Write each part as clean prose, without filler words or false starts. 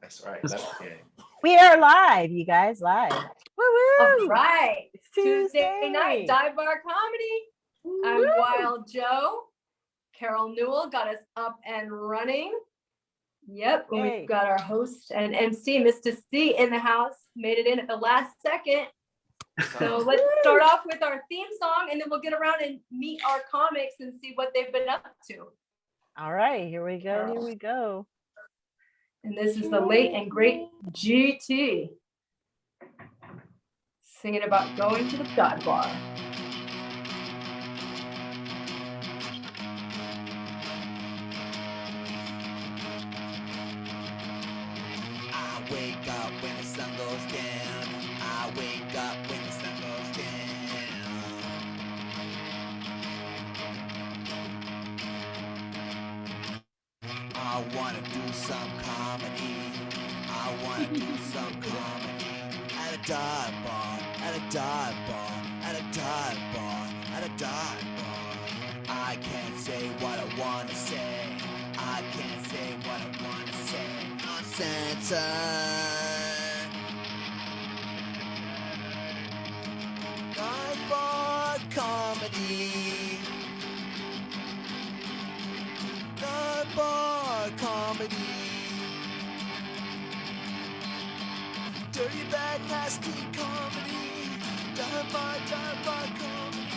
That's right. That's okay. We are live, you guys, live. Woo-woo! All right. It's Tuesday night, Dive Bar Comedy. Woo-woo! I'm Wild Joe. Carol Newell got us up and running. Yep. And Yay. we've got our host and MC, Mista See, in the house. Made it in at the last second. So let's start off with our theme song, and then we'll get around and meet our comics and see what they've been up to. All right, here we go. Here we go. And this is the late and great GT singing about going to the dive bar. I wake up when the sun goes down. I wake up when the sun goes down. I wanna do some comedy. I wanna do some comedy. At a dive bar, at a dive bar, at a dive bar, at a dive bar. I can't say what I wanna say. I can't say what I wanna say. Uncensored. Dive bar comedy. Dive bar comedy. Dirty, bad, nasty comedy. Dive bar comedy.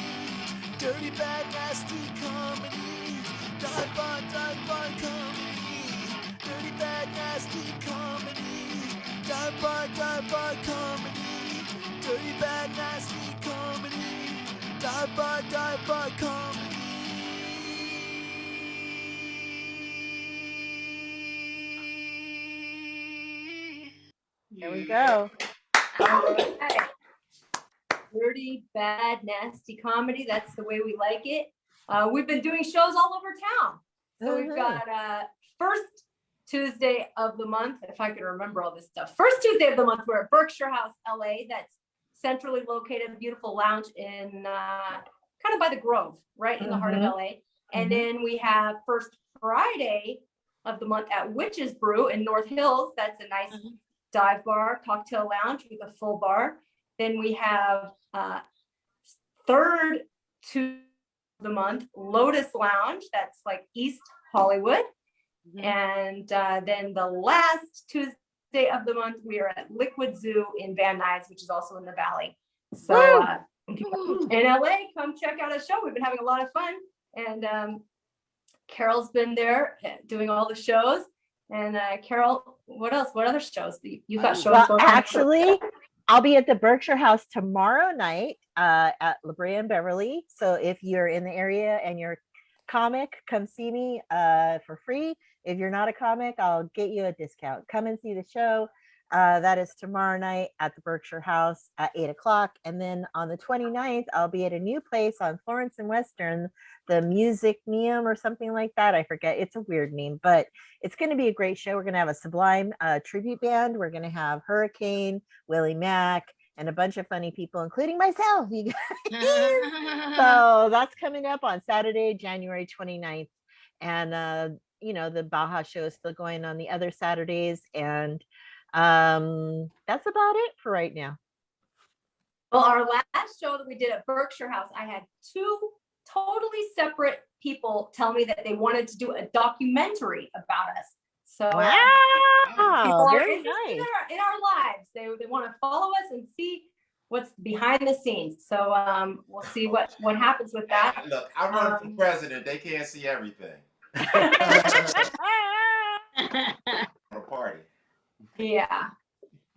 Dirty, bad, nasty comedy. Dive bar comedy. Dirty, bad, nasty comedy. Dive bar comedy. Dirty, bad, nasty comedy. Dive bar comedy. Here we go. All right. Dirty, bad, nasty comedy. That's the way we like it. We've been doing shows all over town. So we've got first Tuesday of the month, if I can remember all this stuff. First Tuesday of the month, we're at Berkshire House, LA. That's centrally located, beautiful lounge in kind of by the Grove, right in the heart of LA. And then we have first Friday of the month at Witch's Brew in North Hills. That's a nice dive bar, cocktail lounge with a full bar. Then we have third Tuesday of the month, Lotus Lounge. That's like East Hollywood. And then the last Tuesday of the month, we are at Liquid Zoo in Van Nuys, which is also in the Valley. So in LA, come check out a show. We've been having a lot of fun. And Carol's been there doing all the shows. And Carol, what else? What other shows? You've got shows going on. Actually, I'll be at the Berkshire House tomorrow night at La Brea and Beverly. So if you're in the area and you're a comic, come see me for free. If you're not a comic, I'll get you a discount. Come and see the show. That is tomorrow night at the Berkshire House at 8 o'clock. And then on the 29th, I'll be at a new place on Florence and Western, the Musicneum or something like that. I forget. It's a weird name, but it's going to be a great show. We're going to have a Sublime tribute band. We're going to have Hurricane, Willie Mack, and a bunch of funny people, including myself. You guys. So that's coming up on Saturday, January 29th. And, you know, the Baja show is still going on the other Saturdays. And that's about it for right now. Well, our last show that we did at Berkshire House, I had two totally separate people tell me that they wanted to do a documentary about us. So wow, very nice. nice. In our lives, they want to follow us and see what's behind the scenes. So we'll see what happens with that. Look, I'm running for president. They can't see everything. On a party. Yeah,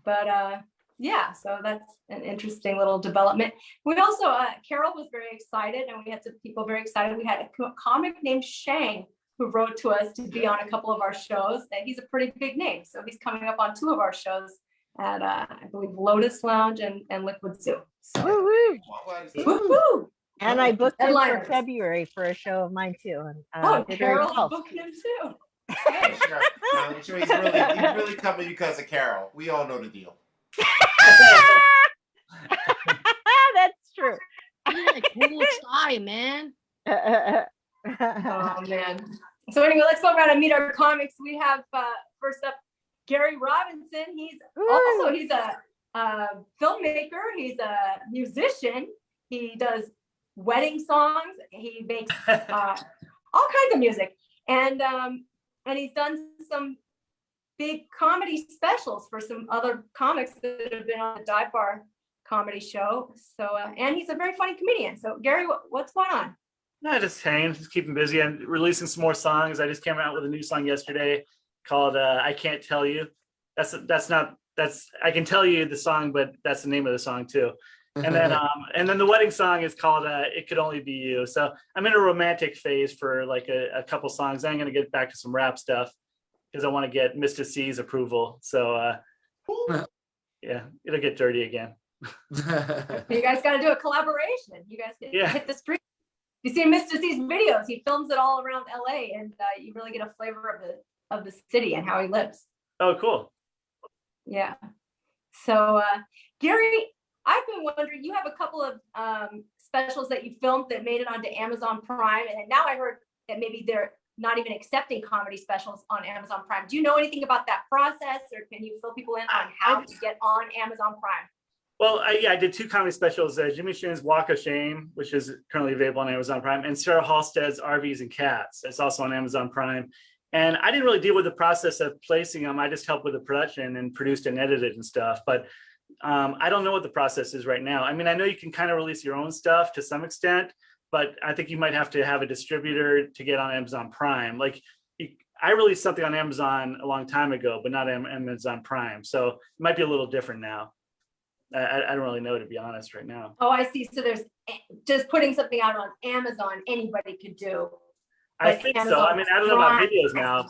but yeah, so that's an interesting little development. We also, Carol was very excited, and we had some people very excited. We had a comic named Shang who wrote to us to be on a couple of our shows. And he's a pretty big name, so he's coming up on two of our shows at I believe Lotus Lounge and Liquid Zoo. So, Woo-woo. woo-hoo. And I booked him for Headliners. February for a show of mine too. And did very Carol's well. booking him too. I'm sure he's really coming because of Carol. We all know the deal. That's true. You're a cool guy, man. Oh man. So anyway, let's go around and meet our comics. We have first up Gary Robinson. He's a filmmaker. He's a musician. He does wedding songs. He makes all kinds of music, and he's done some big comedy specials for some other comics that have been on the Dive Bar comedy show. So, and he's a very funny comedian. So, Gary, what's going on? No, just hanging, just keeping busy. I'm releasing some more songs. I just came out with a new song yesterday called "I Can't Tell You." That's I can tell you the song, but that's the name of the song too. And then the wedding song is called "It Could Only Be You." So I'm in a romantic phase for like a couple songs. I'm gonna get back to some rap stuff because I want to get Mista See's approval. So yeah, it'll get dirty again. You guys got to do a collaboration. You guys hit the street. You see Mista See's videos. He films it all around LA, and you really get a flavor of the city and how he lives. Oh, cool. Yeah. So, Gary, I've been wondering, you have a couple of specials that you filmed that made it onto Amazon Prime, and now I heard that maybe they're not even accepting comedy specials on Amazon Prime. Do you know anything about that process, or can you fill people in on how to get on Amazon Prime? Well, I did 2 comedy specials, Jimmy Shoone's Walk of Shame, which is currently available on Amazon Prime, and Sarah Halstead's RVs and Cats. It's also on Amazon Prime. And I didn't really deal with the process of placing them. I just helped with the production and produced and edited and stuff. But I don't know what the process is right now. I mean, I know you can kind of release your own stuff to some extent, but I think you might have to have a distributor to get on Amazon Prime. Like I released something on Amazon a long time ago, but not Amazon Prime. So it might be a little different now. I don't really know, to be honest, right now. Oh, I see. So there's just putting something out on Amazon, anybody could do. I think so. I mean, I don't know about videos now,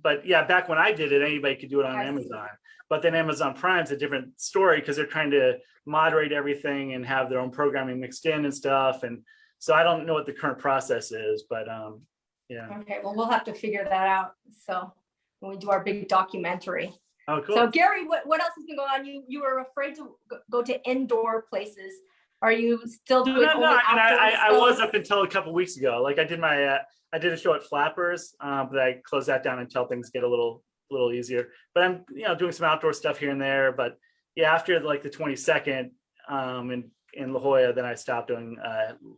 but yeah, back when I did it, anybody could do it on Amazon. But then Amazon Prime's a different story because they're trying to moderate everything and have their own programming mixed in and stuff. And so I don't know what the current process is, but yeah. Okay, well, we'll have to figure that out. So when we do our big documentary. Oh, cool. So Gary, what else has been going on? You were afraid to go to indoor places. Are you still doing No. I was up until a couple weeks ago. Like I did a show at Flappers, but I closed that down until things get a little easier. But I'm doing some outdoor stuff here and there. But yeah, after like the 22nd in La Jolla, then I stopped doing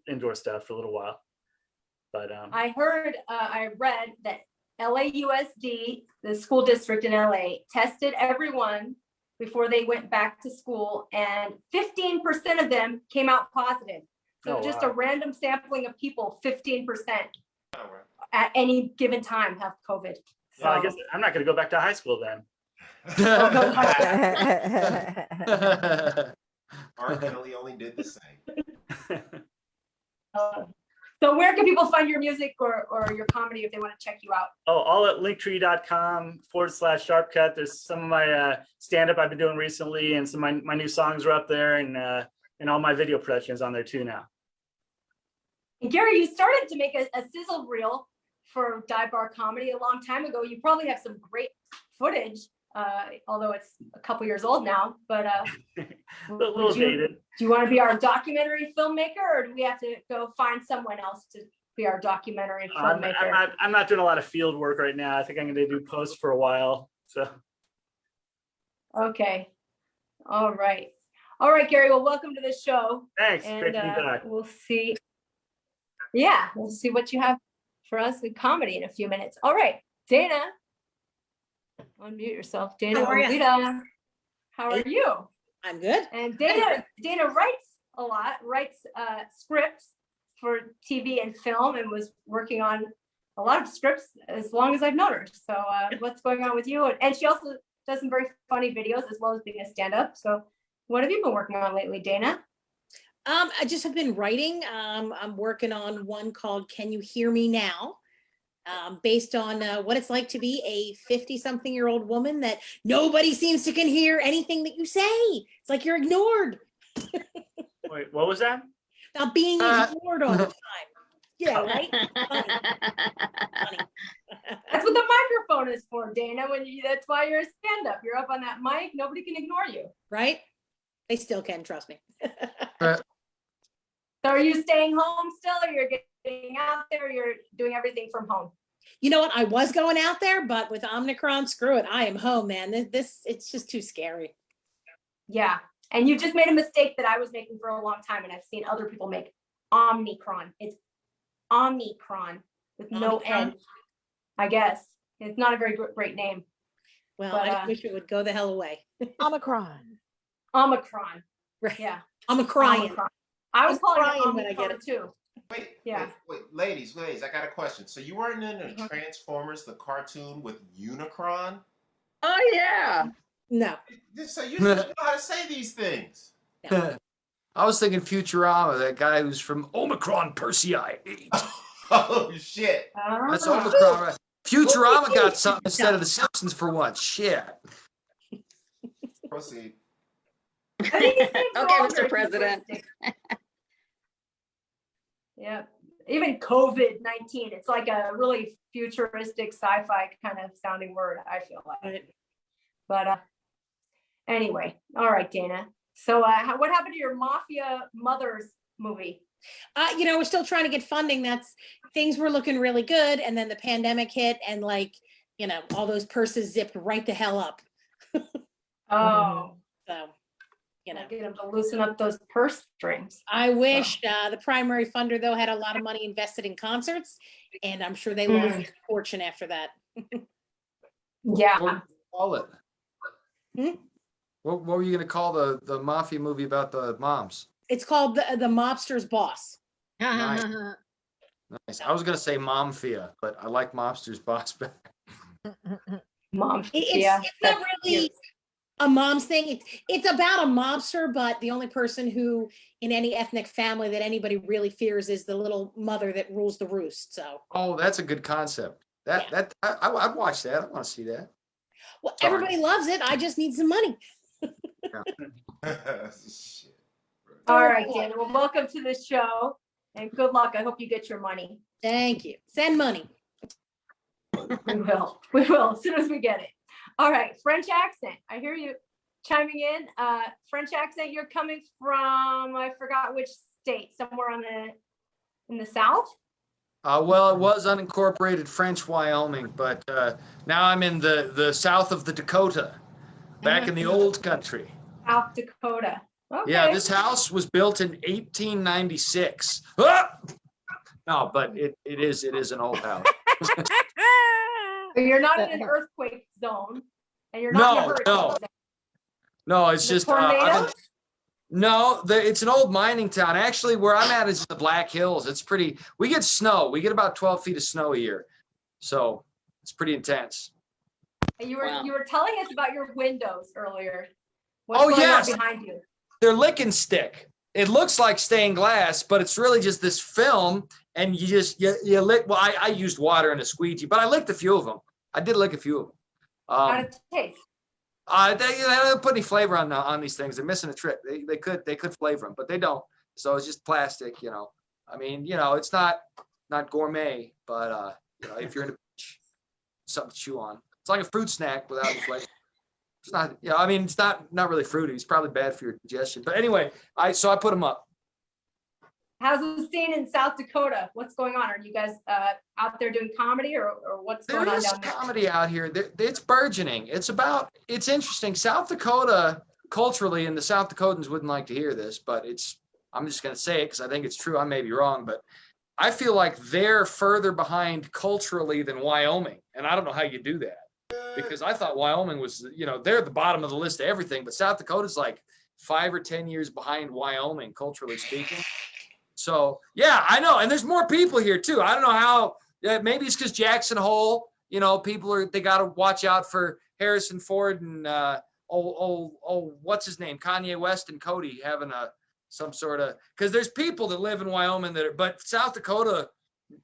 indoor stuff for a little while. But I read that LAUSD, the school district in LA, tested everyone before they went back to school, and 15% of them came out positive. So just a random sampling of people, 15% at any given time have COVID. So well, I guess I'm not going to go back to high school then. R. Kelly only did the same. So where can people find your music or your comedy if they want to check you out? Oh, all at linktree.com/sharpcut. There's some of my stand-up I've been doing recently, and some of my new songs are up there, and all my video productions on there too now. And Gary, you started to make a sizzle reel for Dive Bar Comedy a long time ago. You probably have some great footage, although it's a couple years old now, but a little dated. Do you want to be our documentary filmmaker, or do we have to go find someone else to be our documentary filmmaker? I'm not doing a lot of field work right now. I think I'm going to do post for a while. So. Okay. All right, Gary. Well, welcome to the show. Thanks. And great to be back. we'll see. Yeah, we'll see what you have for us in comedy in a few minutes. All right, Dana. Unmute yourself, Dana. How are you? How are you? I'm good. And Dana writes a lot, writes scripts for TV and film, and was working on a lot of scripts as long as I've known her. So what's going on with you? And she also does some very funny videos as well as being a stand-up. So what have you been working on lately, Dana? I just have been writing. I'm working on one called Can You Hear Me Now? Based on what it's like to be a 50-something-year-old woman that nobody seems to can hear anything that you say. It's like you're ignored. Wait, what was that? About being ignored all the time. Yeah, right? Funny. That's what the microphone is for, Dana. That's why you're a stand-up. You're up on that mic. Nobody can ignore you. Right? They still can, trust me. So are you staying home still, or you're getting out there, or you're doing everything from home? You know what? I was going out there, but with Omicron, screw it. I am home, man. It's just too scary. Yeah. And you just made a mistake that I was making for a long time, and I've seen other people make. Omicron. It's Omicron with no Omicron? N, I guess. It's not a very great name. Well, But, I just wish it would go the hell away. Omicron. Omicron. Right. Yeah. I'm a crying. Omicron. I was I'm calling crying it when I get Omicron it. too. Wait, Yeah. wait, ladies, I got a question. So you weren't in Transformers, the cartoon with Unicron? Oh yeah. No. So you know how to say these things. I was thinking Futurama, that guy who's from Omicron Persei 8. Oh shit. That's Ah. Omicron. Right? Futurama got something instead of The Simpsons for once. Shit. Proceed. I think these names are Okay, all Mr. very President. futuristic. Yeah. Even COVID-19, it's like a really futuristic sci-fi kind of sounding word, I feel like. But anyway, all right, Dana. So what happened to your Mafia Mothers movie? We're still trying to get funding. Things were looking really good. And then the pandemic hit and all those purses zipped right the hell up. Oh, So, get them to loosen up those purse strings. I wish the primary funder, though, had a lot of money invested in concerts. And I'm sure they lost a fortune after that. Yeah. What would you call it? Hmm? What were you going to call the mafia movie about the moms? It's called the Mobster's Boss. Nice. Nice. I was going to say Momfia, but I like Mobster's Boss better. Mom. It's not really a mom's thing. It's about a mobster, but the only person who in any ethnic family that anybody really fears is the little mother that rules the roost. So. Oh, that's a good concept. I'd watch that. I want to see that. Well, Sorry. everybody loves it. I just need some money. Shit. All right, Dana. Well, welcome to the show and good luck. I hope you get your money. Thank you. Send money. We will. We will as soon as we get it. All right. French accent. I hear you chiming in. French accent. You're coming from, I forgot which state, somewhere in the South. Well, it was unincorporated French Wyoming, but now I'm in the south of the Dakota, back in the old country. South Dakota. Okay. Yeah, this house was built in 1896. Ah! No, but it is an old house. So you're not in an earthquake zone, and you're not in a hurricane zone. No, it's The just tornadoes? it's an old mining town. Actually, where I'm at is the Black Hills. It's pretty. We get snow. We get about 12 feet of snow a year, so it's pretty intense. And you Wow. were telling us about your windows earlier. What's Oh, going yes. on behind you? They're lick and stick. It looks like stained glass, but it's really just this film, and you lick. Well, I used water and a squeegee, but I licked a few of them. I did lick a few of them. How did it taste? They don't put any flavor on these things. They're missing a trick. They could flavor them, but they don't. So it's just plastic, I mean, it's not gourmet, but if you're in a beach, something to chew on. It's like a fruit snack without any flavor. It's not, I mean, it's not really fruity. It's probably bad for your digestion. But anyway, I put them up. How's the scene in South Dakota? What's going on? Are you guys out there doing comedy or what's There going on is down there? comedy out here. It's burgeoning. It's interesting. South Dakota, culturally, and the South Dakotans wouldn't like to hear this, but I'm just going to say it because I think it's true. I may be wrong, but I feel like they're further behind culturally than Wyoming. And I don't know how you do that, because I thought Wyoming was, they're at the bottom of the list of everything, but South Dakota's like 5 or 10 years behind Wyoming, culturally speaking. So, yeah, I know. And there's more people here too. I don't know how, maybe it's because Jackson Hole, they got to watch out for Harrison Ford and, what's his name? Kanye West and Cody having some sort of, because there's people that live in Wyoming but South Dakota,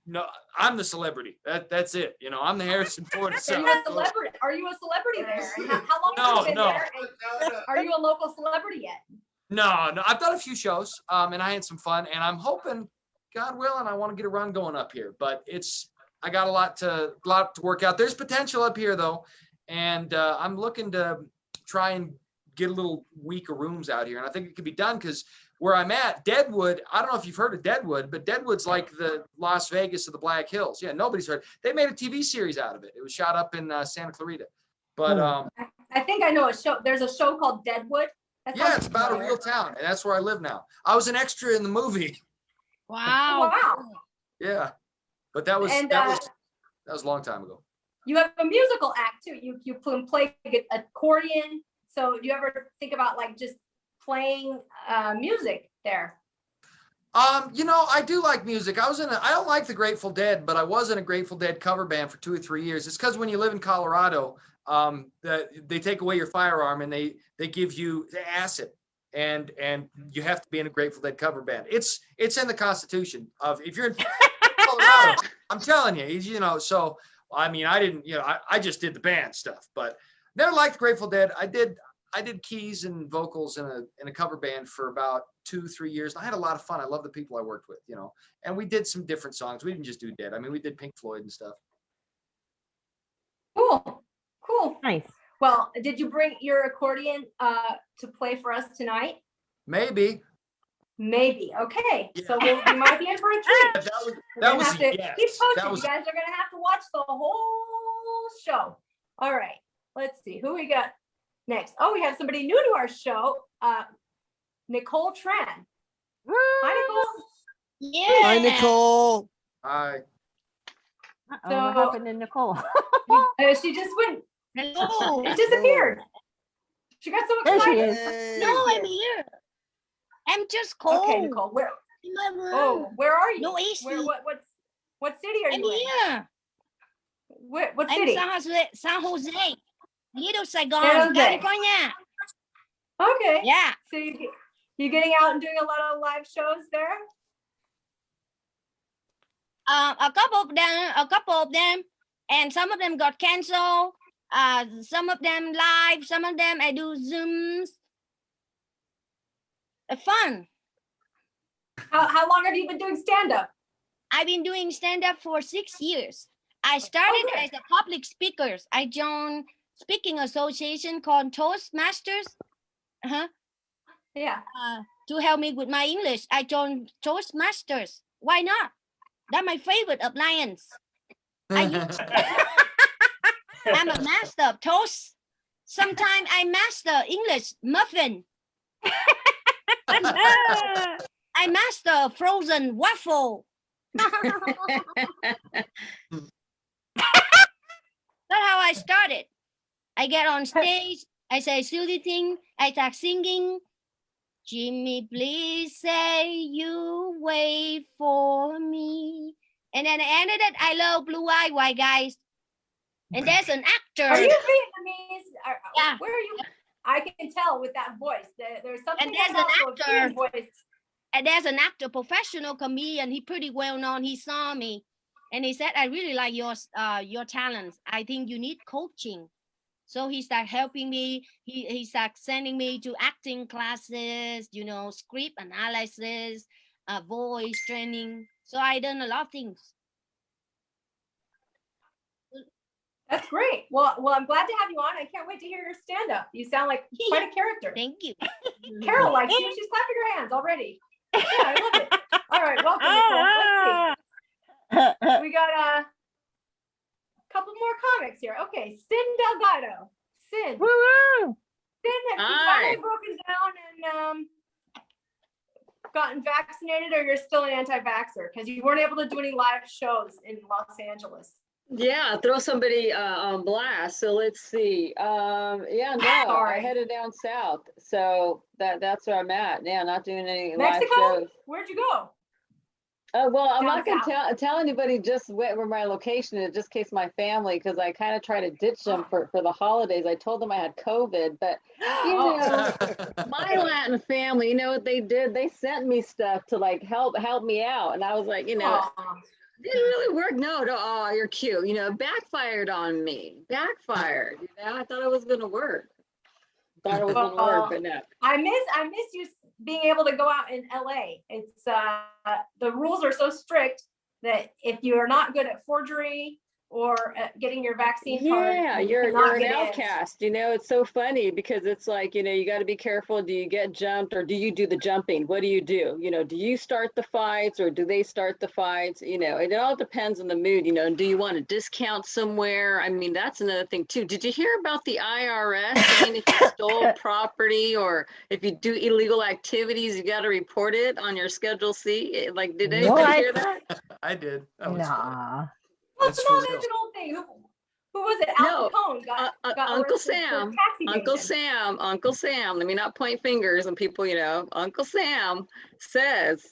no, I'm the celebrity. That's it. I'm the Harrison Ford of Are South you a Dakota. celebrity? Are you a celebrity there? And how long have you been No. there? And are you a local celebrity yet? No, I've done a few shows, and I had some fun, and I'm hoping, God willing, I want to get a run going up here. But I got a lot to work out. There's potential up here though, and I'm looking to try and get a little week of rooms out here, and I think it could be done because where I'm at, Deadwood, I don't know if you've heard of Deadwood, but Deadwood's like the Las Vegas of the Black Hills. Yeah, nobody's heard. They made a TV series out of it. It was shot up in Santa Clarita. But I think I know a show. There's a show called Deadwood. That yeah, sounds it's about a familiar. real town, and that's where I live now. I was an extra in the movie. Wow. Wow. Yeah, but that was And, that was a long time ago. You have a musical act too. You can play accordion. So do you ever think about like just playing music there? I do like music. I don't like the Grateful Dead, but I was in a Grateful Dead cover band for 2 or 3 years. It's because when you live in Colorado, they take away your firearm and they give you acid, and you have to be in a Grateful Dead cover band. It's in the Constitution of if you're in Colorado. I'm telling you, so I mean, I didn't, I just did the band stuff, but never liked Grateful Dead. I did keys and vocals in a cover band for about 2-3 years. I had a lot of fun. I love the people I worked with, and we did some different songs. We didn't just do Dead. I mean, we did Pink Floyd and stuff. Cool. Nice. Well, did you bring your accordion to play for us tonight? Maybe. Okay. Yeah. So we might be in for a treat. That was Keep a yes. posted. That was You guys are gonna have to watch the whole show. All right. Let's see who we got next. Oh, we have somebody new to our show. Nicole Tran. Hi, Nicole. Yeah. Hi, Nicole. I Uh-oh, So- what happened to Nicole? She just went. Hello. It disappeared. She got so There she excited. is. Hey. No, I'm here. I'm just cold. Okay, Nicole. Where? In my room. Oh, where are you? No AC. What city are I'm you in? here. What I'm city? San Jose. Little Saigon, San Jose. California. Okay. Yeah. So you getting out and doing a lot of live shows there? A couple of them, and some of them got canceled. Some of them live, some of them I do Zooms. Fun. How long have you been doing stand up? I've been doing stand-up for 6 years. I started Okay. as a public speaker. I joined speaking association called Toastmasters. Yeah. To help me with my English, I joined Toastmasters. Why not? That's my favorite appliance. I'm a master of toast. Sometimes I master English muffin. I master frozen waffle. That's how I started. I get on stage, I say silly thing, I start singing. Jimmy, please say you wait for me. And then I ended it, I love blue-eyed white guys. And there's an actor. Are you Vietnamese? Yeah. Where are you? I can tell with that voice. There's something And there's about an the actor. Korean voice. And there's an actor, professional comedian. He pretty well known. He saw me, and he said, "I really like your talents. I think you need coaching." So he started helping me. He started sending me to acting classes, script analysis, voice training. So I done a lot of things. That's great. Well, I'm glad to have you on. I can't wait to hear your stand up. You sound like quite a character. Thank you. Carol likes you. She's clapping her hands already. Yeah, I love it. All right, welcome, Nicole. Let's see. We got a couple more comics here. Okay, Cyn Delgado. Cyn. Woo! Cyn, have you finally broken down and gotten vaccinated, or you're still an anti-vaxxer? Because you weren't able to do any live shows in Los Angeles. Yeah, throw somebody on blast. So let's see. Yeah, no, I Sorry. headed down south. So that's where I'm at. Yeah, not doing any live Mexico? shows. Where'd you go? Well, I'm Down not gonna south. tell anybody just where my location is, just in case my family, because I kind of try to ditch them for the holidays. I told them I had COVID, but my Latin family, you know what they did? They sent me stuff to like help me out, and I was like, Aw. didn't really work. No, oh, you're cute. Backfired on me. Backfired. I thought it was gonna work. Thought it was gonna work, but no. I miss you being able to go out in LA. It's the rules are so strict that if you're not good at forgery or getting your vaccine card. Yeah, and you're cannot an get in. outcast. You know, it's so funny because it's like, you know, you got to be careful. Do you get jumped or do you do the jumping? What do? You know, do you start the fights or do they start the fights? You know, it all depends on the mood, you know. And do you want a discount somewhere? I mean, that's another thing too. Did you hear about the IRS saying if you stole property or if you do illegal activities, you got to report it on your Schedule C? Like, did anybody What? hear that? I did. That was funny. Nah. What's It's no, for that's real. an old thing. Who was it? Al No, Capone got Uncle arrested for Sam, tax Uncle evasion. Sam, Uncle Sam. Let me not point fingers on people, you know. Uncle Sam says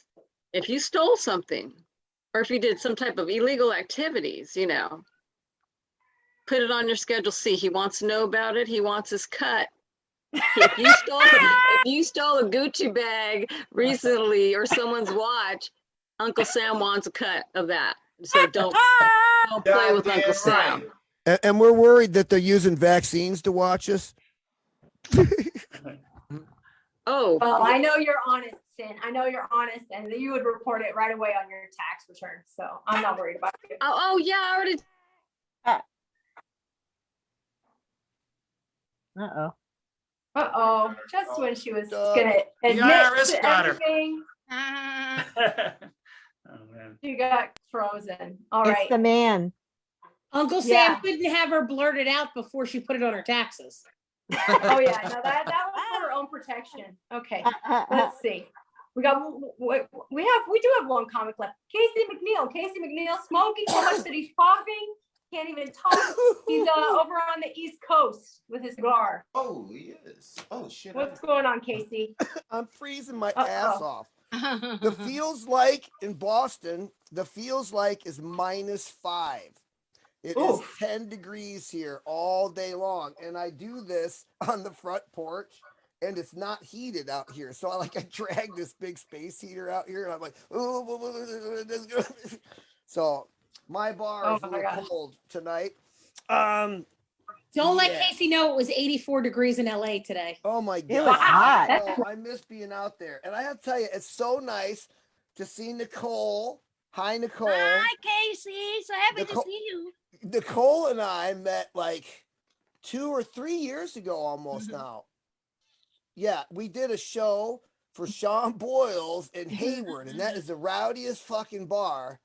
if you stole something or if you did some type of illegal activities, you know, put it on your Schedule C. He wants to know about it. He wants his cut. If you stole a Gucci bag recently or someone's watch, Uncle Sam wants a cut of that. So don't play with Goddamn Uncle Sam. right. And we're worried that they're using vaccines to watch us. Oh, Well, I know you're honest, Cyn. I know you're honest, and you would report it right away on your tax return. So I'm not worried about you. oh yeah, I already. Uh-oh. Uh-oh. Just when she was Dog. gonna The admit IRS to got her. everything, Oh, man. she got frozen. All It's right. the man. Uncle Yeah. Sam couldn't have her blurt it out before she put it on her taxes. Oh yeah, no, that was for her own protection. Okay, let's see. We do have one comic left. Casey McNeal smoking so much that he's coughing, can't even talk. He's over on the East Coast with his cigar. Oh, he is. Oh shit. What's going on, Casey? I'm freezing my Uh-oh. ass off. The feels like in Boston, the feels like is -5. It is Oof. 10 degrees here all day long. And I do this on the front porch and it's not heated out here. So I drag this big space heater out here and I'm like, so my bar Oh is a my little God. cold tonight. Don't let Yeah. Casey know it was 84 degrees in LA today. Oh my It was God. hot. Oh, I miss being out there. And I have to tell you, it's so nice to see Nicole. Hi, Nicole. Hi, Casey. So happy Nicole- to see you. Nicole and I met like 2 or 3 years ago almost now. Yeah, we did a show for Sean Boyles in Hayward, and that is the rowdiest fucking bar.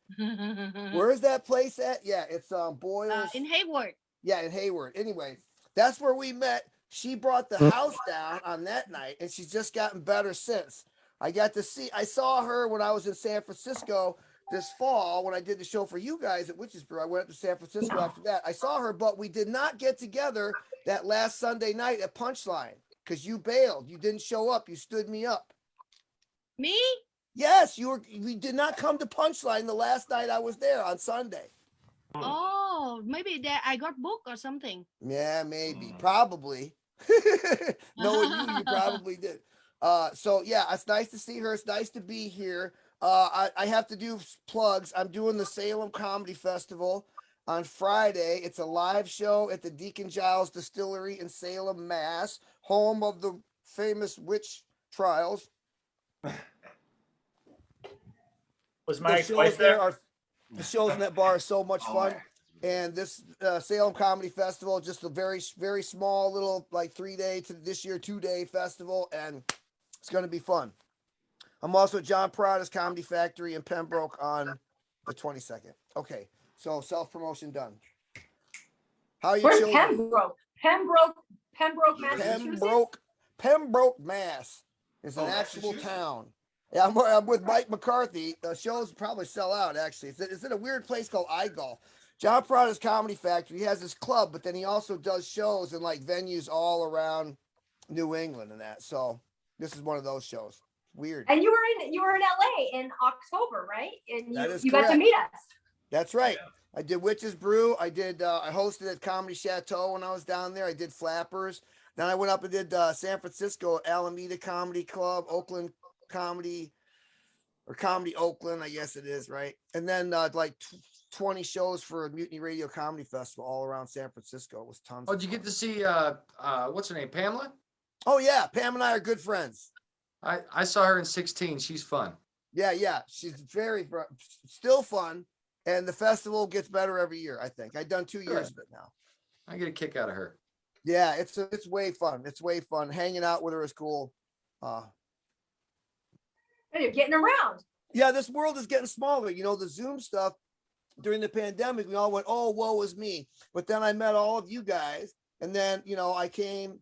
Where's that place at? Yeah, it's Boyles. In Hayward. Yeah, in Hayward. Anyway, that's where we met. She brought the house down on that night, and she's just gotten better since. I saw her when I was in San Francisco this fall when I did the show for you guys at Witches Brew. I went up to San Francisco after that. I saw her, but we did not get together that last Sunday night at Punchline because you bailed. You didn't show up. You stood me up. Me? Yes, we did not come to Punchline the last night I was there on Sunday. Oh, maybe that I got booked or something. Yeah, maybe. Probably. Knowing you probably did. So yeah, it's nice to see her. It's nice to be here. I have to do plugs. I'm doing the Salem Comedy Festival on Friday. It's a live show at the Deacon Giles Distillery in Salem, Mass, home of the famous witch trials. Was The my shows wife there there? are the shows in that bar are so much fun. And this Salem Comedy Festival, just a very, very small little 3-day to this year 2-day festival, and it's going to be fun. I'm also at John Prada's Comedy Factory in Pembroke on the 22nd. Okay, so self-promotion done. How are you Where's children? Pembroke, Massachusetts? Pembroke, Mass. Is an Oh, actual Massachusetts. town. Yeah, I'm with Mike McCarthy. Shows probably sell out, actually. It's in a weird place called iGolf. John Prada's Comedy Factory. He has his club, but then he also does shows in venues all around New England and that. So this is one of those shows. Weird. And you were in LA in October, right? And That is you got to correct. meet us. That's right. I did Witches Brew. I hosted at Comedy Chateau when I was down there. I did Flappers. Then I went up and did San Francisco Alameda Comedy Club, Oakland Comedy, or Comedy Oakland, I guess it is, right? And then 20 shows for a Mutiny Radio Comedy Festival all around San Francisco. It was tons. Oh, did you get to see what's her name, Pamela? Oh yeah, Pam and I are good friends. I saw her in 16. She's fun. Yeah, she's still fun. And the festival gets better every year, I think. I've done 2 years of it now. I get a kick out of her. Yeah, it's way fun. It's way fun. Hanging out with her is cool. And you're getting around. Yeah, this world is getting smaller. You know, the Zoom stuff during the pandemic, we all went, oh, woe is me. But then I met all of you guys. And then, you know, I came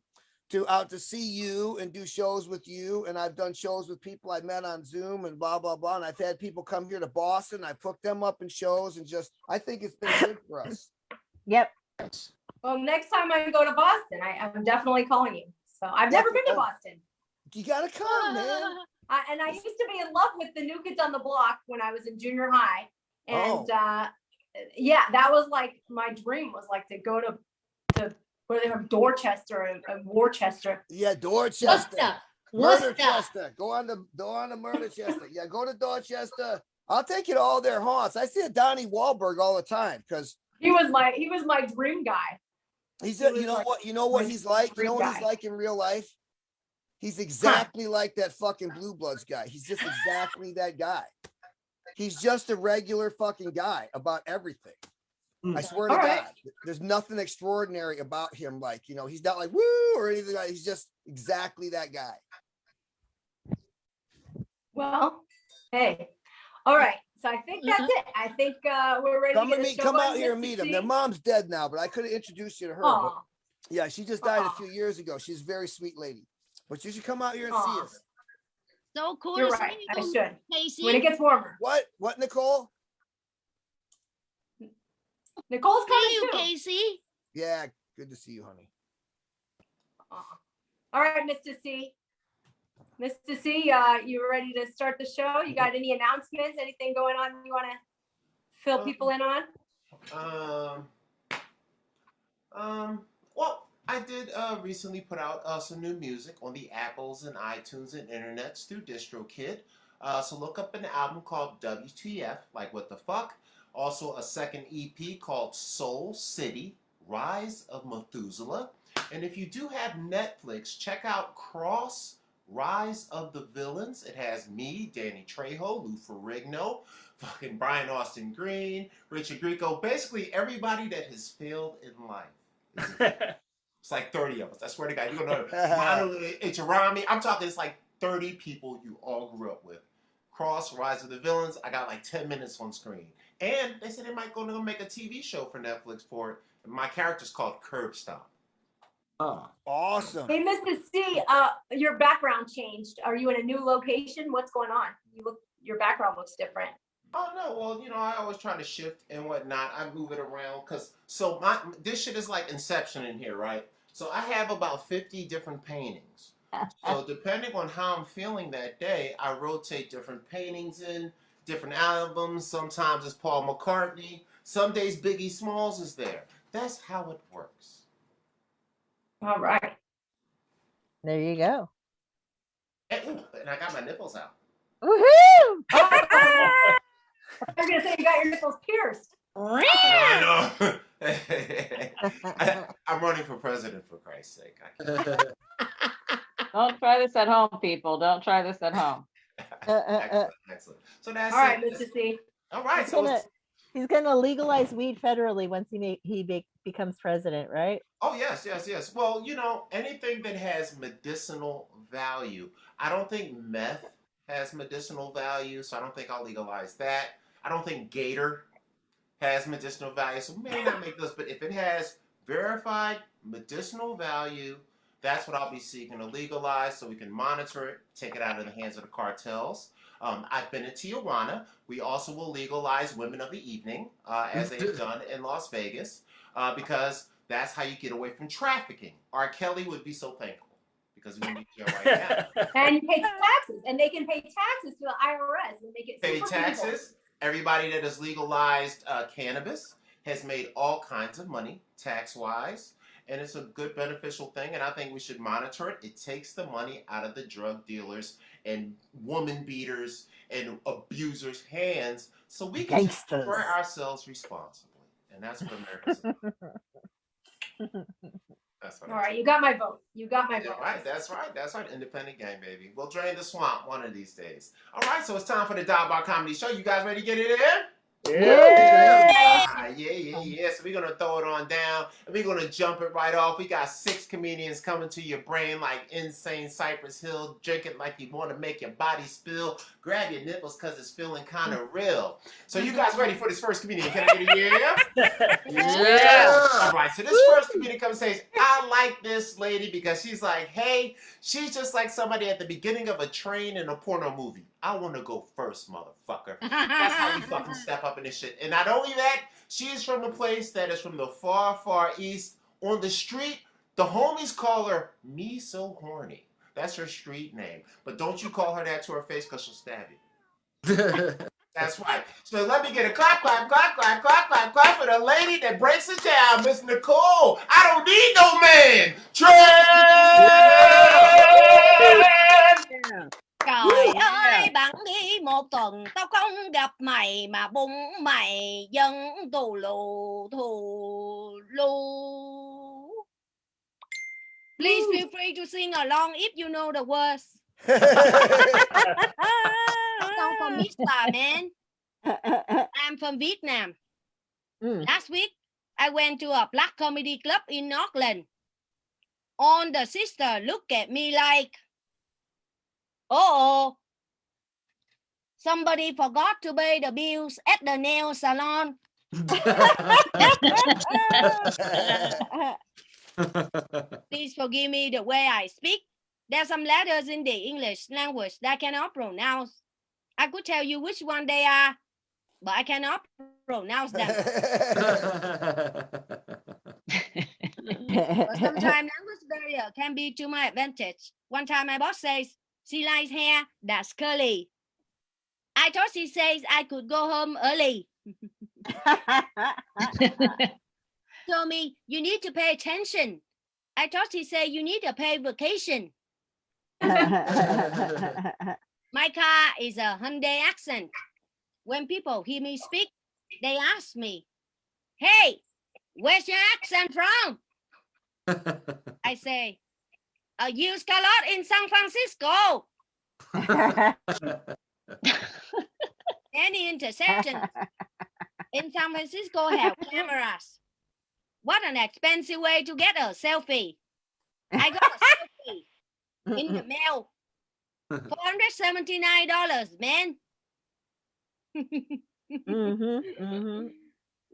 out to see you and do shows with you. And I've done shows with people I met on Zoom and blah, blah, blah. And I've had people come here to Boston. I put them up in shows and I think it's been good for us. Yep. Well, next time I go to Boston, I'm definitely calling you. So I've never been to Boston. You got to come, man. And I used to be in love with the New Kids on the Block when I was in junior high. And yeah, that was like my dream, was like to go to where they have Dorchester and Worcester. Yeah, Dorchester. Murderchester. Go on to Murderchester. Yeah, go to Dorchester. I'll take you to all their haunts. I see Donnie Wahlberg all the time because he was my dream guy. You know what he's like in real life? He's exactly like that fucking Blue Bloods guy. He's just exactly that guy. He's just a regular fucking guy about everything. I swear to God, there's nothing extraordinary about him. Like, you know, he's not like woo or anything like that. He's just exactly that guy. Well, hey, all right. So I think that's it. I think we're ready to get the show come on out here and Mista meet him. See. Their mom's dead now, but I could have introduced you to her. But yeah, she just died a few years ago. She's a very sweet lady. But you should come out here and see us. So cool. You're to right. see I you, should. Casey. When it gets warmer. What, Nicole? Nicole's coming See you, too. Casey. Yeah, good to see you, honey. All right, Mista See. Mista See, you ready to start the show? You got any announcements? Anything going on you want to fill people in on? Well, I did recently put out some new music on the Apples and iTunes and internets through DistroKid. So look up an album called WTF, like what the fuck. Also a second EP called Soul City, Rise of Methuselah. And if you do have Netflix, check out Cross, Rise of the Villains. It has me, Danny Trejo, Lou Ferrigno, fucking Brian Austin Green, Richard Grieco, basically everybody that has failed in life. It's like 30 of us. I swear to God. You're going to, it's around me. I'm talking, it's like 30 people you all grew up with. Cross, Rise of the Villains. I got like 10 minutes on screen. And they said they might go to make a TV show for Netflix for it. And my character's called Curb Stomp. Oh, awesome. Hey, Mista See, your background changed. Are you in a new location? What's going on? Your background looks different. Oh no, well, you know, I always try to shift and whatnot. I move it around because this shit is like Inception in here, right? So I have about 50 different paintings. So depending on how I'm feeling that day, I rotate different paintings in, different albums. Sometimes it's Paul McCartney. Some days Biggie Smalls is there. That's how it works. All right. There you go. And I got my nipples out. Woohoo! I was gonna say you got your nipples pierced. I know. I'm running for president, for Christ's sake. Don't try this at home, people. Don't try this at home. Excellent. So that's all right, it. Mista See. All right. He's gonna legalize weed federally once he becomes president, right? Oh yes. Well, you know, anything that has medicinal value. I don't think meth has medicinal value, so I don't think I'll legalize that. I don't think Gator has medicinal value, so we may not make this, but if it has verified medicinal value, that's what I'll be seeking to legalize so we can monitor it, take it out of the hands of the cartels. I've been in Tijuana. We also will legalize women of the evening, as they've done in Las Vegas, because that's how you get away from trafficking. R. Kelly would be so thankful because we need to right now. And pay taxes, and they can pay taxes to the IRS and make it Pay super taxes. legal. Everybody that has legalized cannabis has made all kinds of money tax-wise, and it's a good beneficial thing, and I think we should monitor it. It takes the money out of the drug dealers and woman beaters and abusers' hands so we can destroy ourselves responsibly, and that's what America's about. All right, you got my vote. You got my vote. Right, that's right. Independent game, baby. We'll drain the swamp one of these days. All right, so it's time for the Dial Bar Comedy Show. You guys ready to get it in? Yeah. So we're gonna throw it on down, and we're gonna jump it right off. We got 6 comedians coming to your brain like insane Cypress Hill, drinking like you want to make your body spill. Grab your nipples cause it's feeling kind of real. So you guys ready for this first comedian? Can I get a Yeah. All right. So this first comedian comes and says, "I like this lady because she's like, hey, she's just like somebody at the beginning of a train in a porno movie. I want to go first, motherfucker." That's how we fucking step up in this shit. And not only that, she is from a place that is from the far, far east. On the street, the homies call her Me So Horny. That's her street name. But don't you call her that to her face because she'll stab you. That's right. So let me get a clap for the lady that breaks it down, Miss Nicole. I don't need no man. Tran! Trời ơi, bạn đi một tuần tao không gặp mày mà bụng mày vẫn thù lù. Please feel free to sing along if you know the words. Song from Mista, man. I'm from Vietnam. Last week, I went to a black comedy club in Auckland. All the sisters look at me like, oh, somebody forgot to pay the bills at the nail salon. Please forgive me the way I speak. There's some letters in the English language that I cannot pronounce. I could tell you which one they are, but I cannot pronounce them. But sometimes language barrier can be to my advantage. One time my boss says, she likes hair that's curly. I thought she says I could go home early. Told me, you need to pay attention. I thought she said you need to pay vacation. My car is a Hyundai accent. When people hear me speak, they ask me, hey, where's your accent from? I say, I used a lot in San Francisco. Any intersections in San Francisco have cameras. What an expensive way to get a selfie. I got a selfie in the mail. $479, man.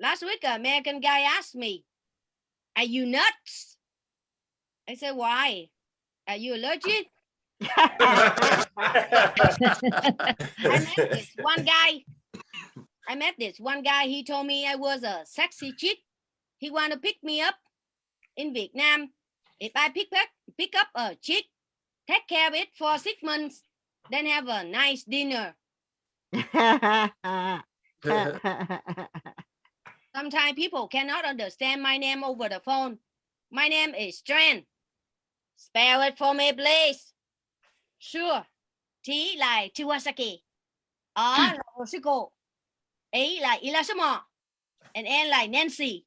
Last week, an American guy asked me, are you nuts? I said, why? Are you allergic? I met this one guy. He told me I was a sexy chick. He want to pick me up in Vietnam. If I pick up a chick, take care of it for 6 months, then have a nice dinner. Sometimes people cannot understand my name over the phone. My name is Tran. Spell it for me, please. Sure. T like Chiwasaki. R like Oshiko. A like Irasamo. And N like Nancy.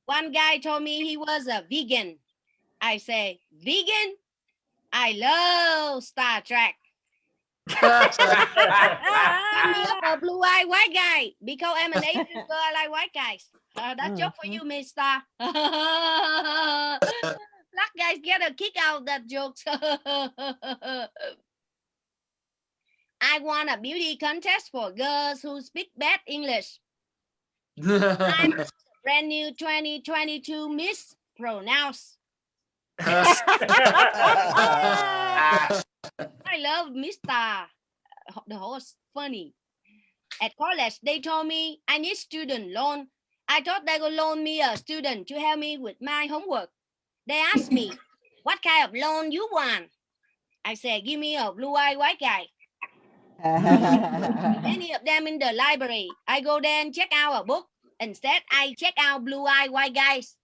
One guy told me he was a vegan. I say, vegan? I love Star Trek. Give me a blue-eyed white guy because I'm an Asian girl. I like white guys. That joke for you, Mister. Black guys get a kick out of that joke. I won a beauty contest for girls who speak bad English. I'm a brand new 2022 Miss Pronounce. I love Mr. The host. Funny. At college, they told me I need student loan. I thought they would loan me a student to help me with my homework. They asked me, what kind of loan you want? I said, give me a blue-eyed white guy. Any of them in the library. I go there and check out a book. Instead, I check out blue-eyed white guys.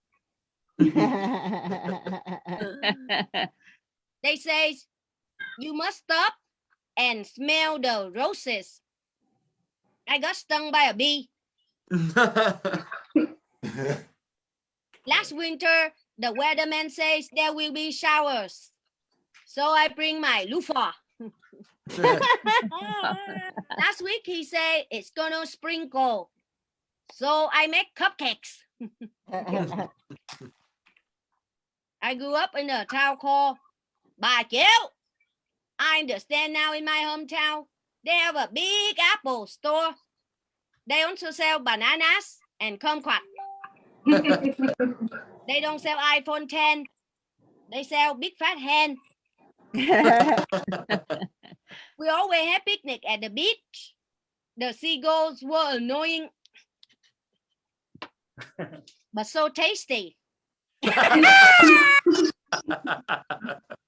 They say, you must stop and smell the roses. I got stung by a bee. Last winter, the weatherman says there will be showers. So I bring my loofah. Last week he said it's gonna sprinkle. So I make cupcakes. I grew up in a town called Bà Chiếu. I understand now in my hometown, they have a big Apple store. They also sell bananas and kumquat. They don't sell iPhone 10. They sell big fat hen. We always have picnic at the beach. The seagulls were annoying, but so tasty.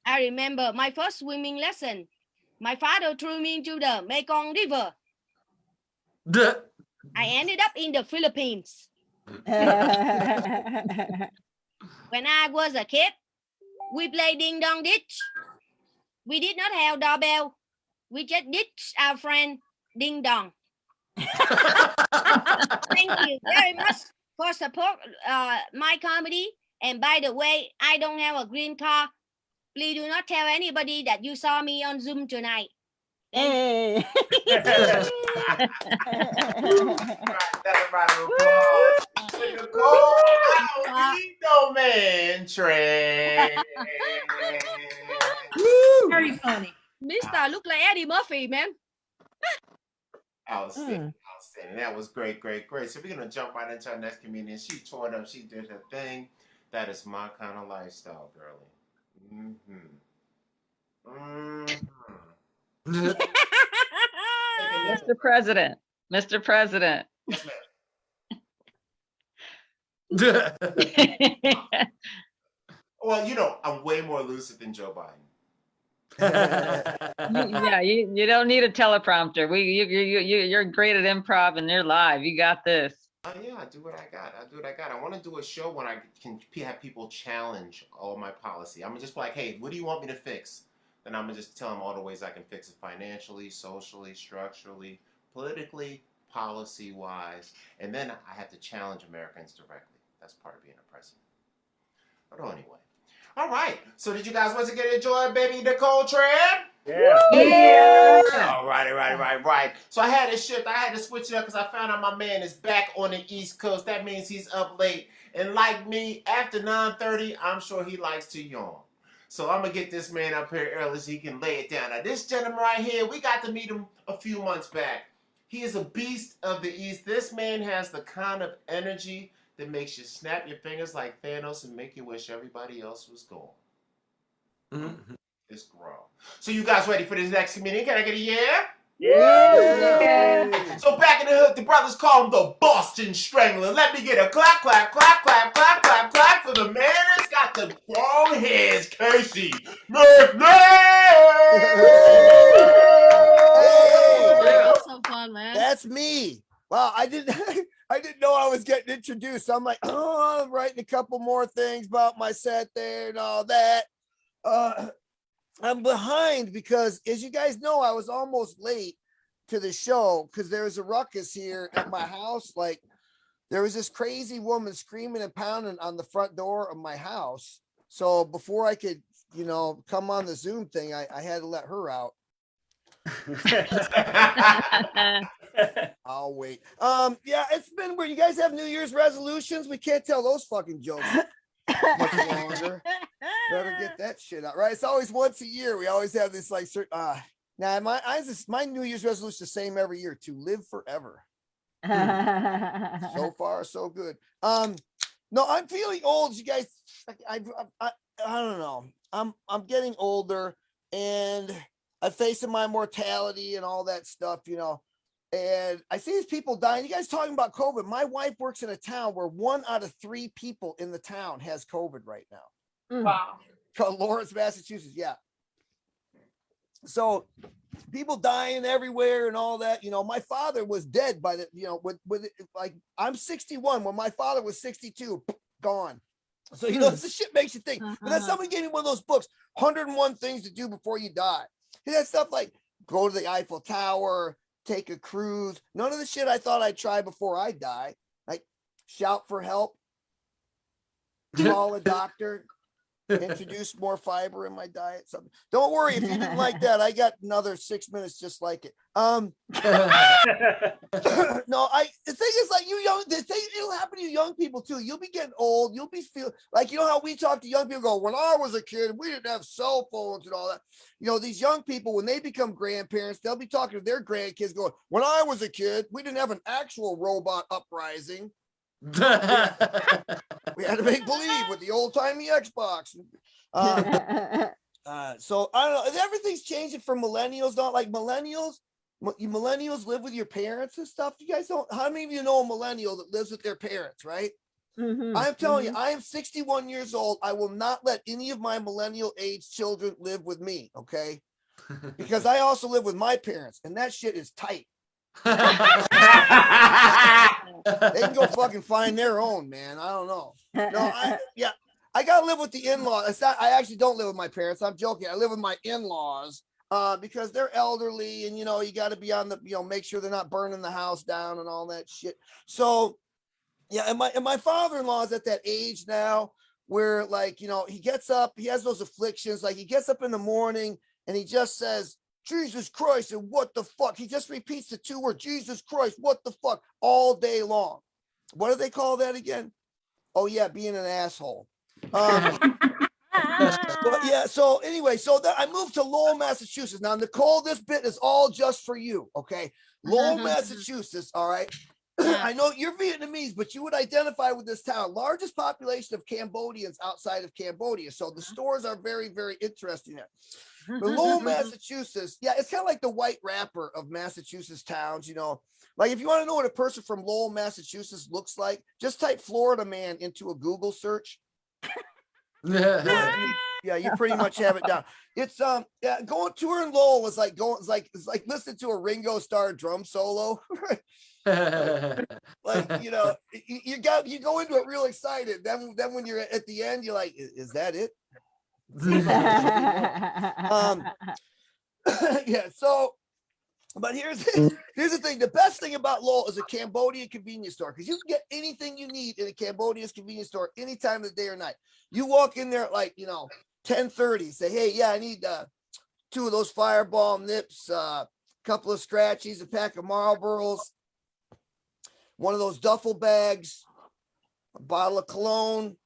I remember my first swimming lesson. My father threw me into the Mekong River. I ended up in the Philippines. When I was a kid, we played ding dong ditch. We did not have doorbell. We just ditched our friend ding dong. Thank you very much for support my comedy. And by the way, I don't have a green card. Please do not tell anybody that you saw me on Zoom tonight. Hey. That's a round of applause to Nicole Tran. Very funny. Mista look like Eddie Murphy, man. Outstanding, outstanding. That was great, great, great. So we're gonna jump right into our next comedian. She tore it up. She did her thing. That is my kind of lifestyle, girlie. Mr. President. Mr. President. Well, you know, I'm way more lucid than Joe Biden. Yeah, you don't need a teleprompter. You're great at improv and you're live. You got this. Yeah, I do what I got. I want to do a show when I can have people challenge all my policy. I'm just like, hey, what do you want me to fix? Then I'm gonna just tell them all the ways I can fix it financially, socially, structurally, politically, policy-wise, and then I have to challenge Americans directly. That's part of being a president. But anyway. All right. So did you guys once again enjoy baby Nicole Tran? Yeah. All right. So I had to shift. I had to switch it up because I found out my man is back on the East Coast. That means he's up late. And like me, after 9:30, I'm sure he likes to yawn. So I'm going to get this man up here early so he can lay it down. Now, this gentleman right here, we got to meet him a few months back. He is a beast of the East. This man has the kind of energy that makes you snap your fingers like Thanos and make you wish everybody else was gone. It's grown. So you guys ready for this next comedian? Can I get a yeah? Yeah. So back in the hood, the brothers call him the Boston Strangler. Let me get a clap, clap, clap, clap, clap, clap, clap for the man that's got the long hairs, Casey McNeal. Hey, So fun, man. That's me. Wow, I didn't know I was getting introduced. I'm like, oh, I'm writing a couple more things about my set there and all that. I'm behind because, as you guys know, I was almost late to the show because there was a ruckus here at my house. Like, there was this crazy woman screaming and pounding on the front door of my house. So before I could, come on the Zoom thing, I had to let her out. I'll wait. Yeah, it's been where you guys have New Year's resolutions. We can't tell those fucking jokes much longer. Better get that shit out, right? It's always once a year. We always have this like certain. Now my New Year's resolution is the same every year: to live forever. So far, so good. No, I'm feeling old. You guys, I don't know. I'm getting older, and I'm facing my mortality and all that stuff, And I see these people dying. You guys talking about COVID? My wife works in a town where 1 out of 3 people in the town has COVID right now. Wow. Lawrence, Massachusetts. Yeah. So people dying everywhere and all that. My father was dead by the, with like I'm 61 when my father was 62, gone. So this shit makes you think. But then somebody gave me one of those books, 101 Things to Do Before You Die. He had stuff like go to the Eiffel Tower, take a cruise. None of the shit I thought I'd try before I die. Like shout for help, call a doctor, Introduce more fiber in my diet. Something. Don't worry if you didn't like that. I got another 6 minutes just like it. No, the thing is like it'll happen to you young people too. You'll be getting old. You'll be feel like, you know how we talk to young people go, when I was a kid, we didn't have cell phones and all that. You know, these young people, when they become grandparents, they'll be talking to their grandkids going, when I was a kid, we didn't have an actual robot uprising. We had to make believe with the old timey Xbox. So I don't know. Everything's changing for millennials. Not like millennials. You millennials live with your parents and stuff. You guys don't. How many of you know a millennial that lives with their parents? Right. I'm telling you, I am 61 years old. I will not let any of my millennial age children live with me. Okay, because I also live with my parents, and that shit is tight. They can go fucking find their own, man. I don't know. No, I gotta live with the in-laws. It's not, I actually don't live with my parents. I'm joking. I live with my in-laws because they're elderly, and you know, you got to be on the, you know, make sure they're not burning the house down and all that shit. So yeah, and my father-in-law is at that age now where, like, you know, he gets up, he has those afflictions, like he gets up in the morning and he just says, Jesus Christ, and what the fuck? He just repeats the two words, Jesus Christ, what the fuck, all day long. What do they call that again? Oh yeah, being an asshole. But yeah, so anyway, so I moved to Lowell, Massachusetts. Now, Nicole, this bit is all just for you, okay? Lowell, Massachusetts, all right? I know you're Vietnamese, but you would identify with this town. Largest population of Cambodians outside of Cambodia. So the stores are very, very interesting there. But Lowell, Massachusetts, yeah, it's kind of like the white wrapper of Massachusetts towns, you know. Like if you want to know what a person from Lowell, Massachusetts looks like, just type Florida man into a Google search. Yeah, you pretty much have it down. It's yeah, going touring Lowell is like it's like listening to a Ringo Starr drum solo. Like, you know, you go into it real excited. Then when you're at the end, you're like, is that it? Yeah, so but here's the thing. The best thing about Lowell is a Cambodian convenience store, because you can get anything you need in a Cambodian convenience store any time of the day or night. You walk in there at, like, you know, 10:30, say, hey, yeah, I need 2 of those Fireball nips, a couple of Scratchies, a pack of Marlboros, one of those duffel bags, a bottle of cologne,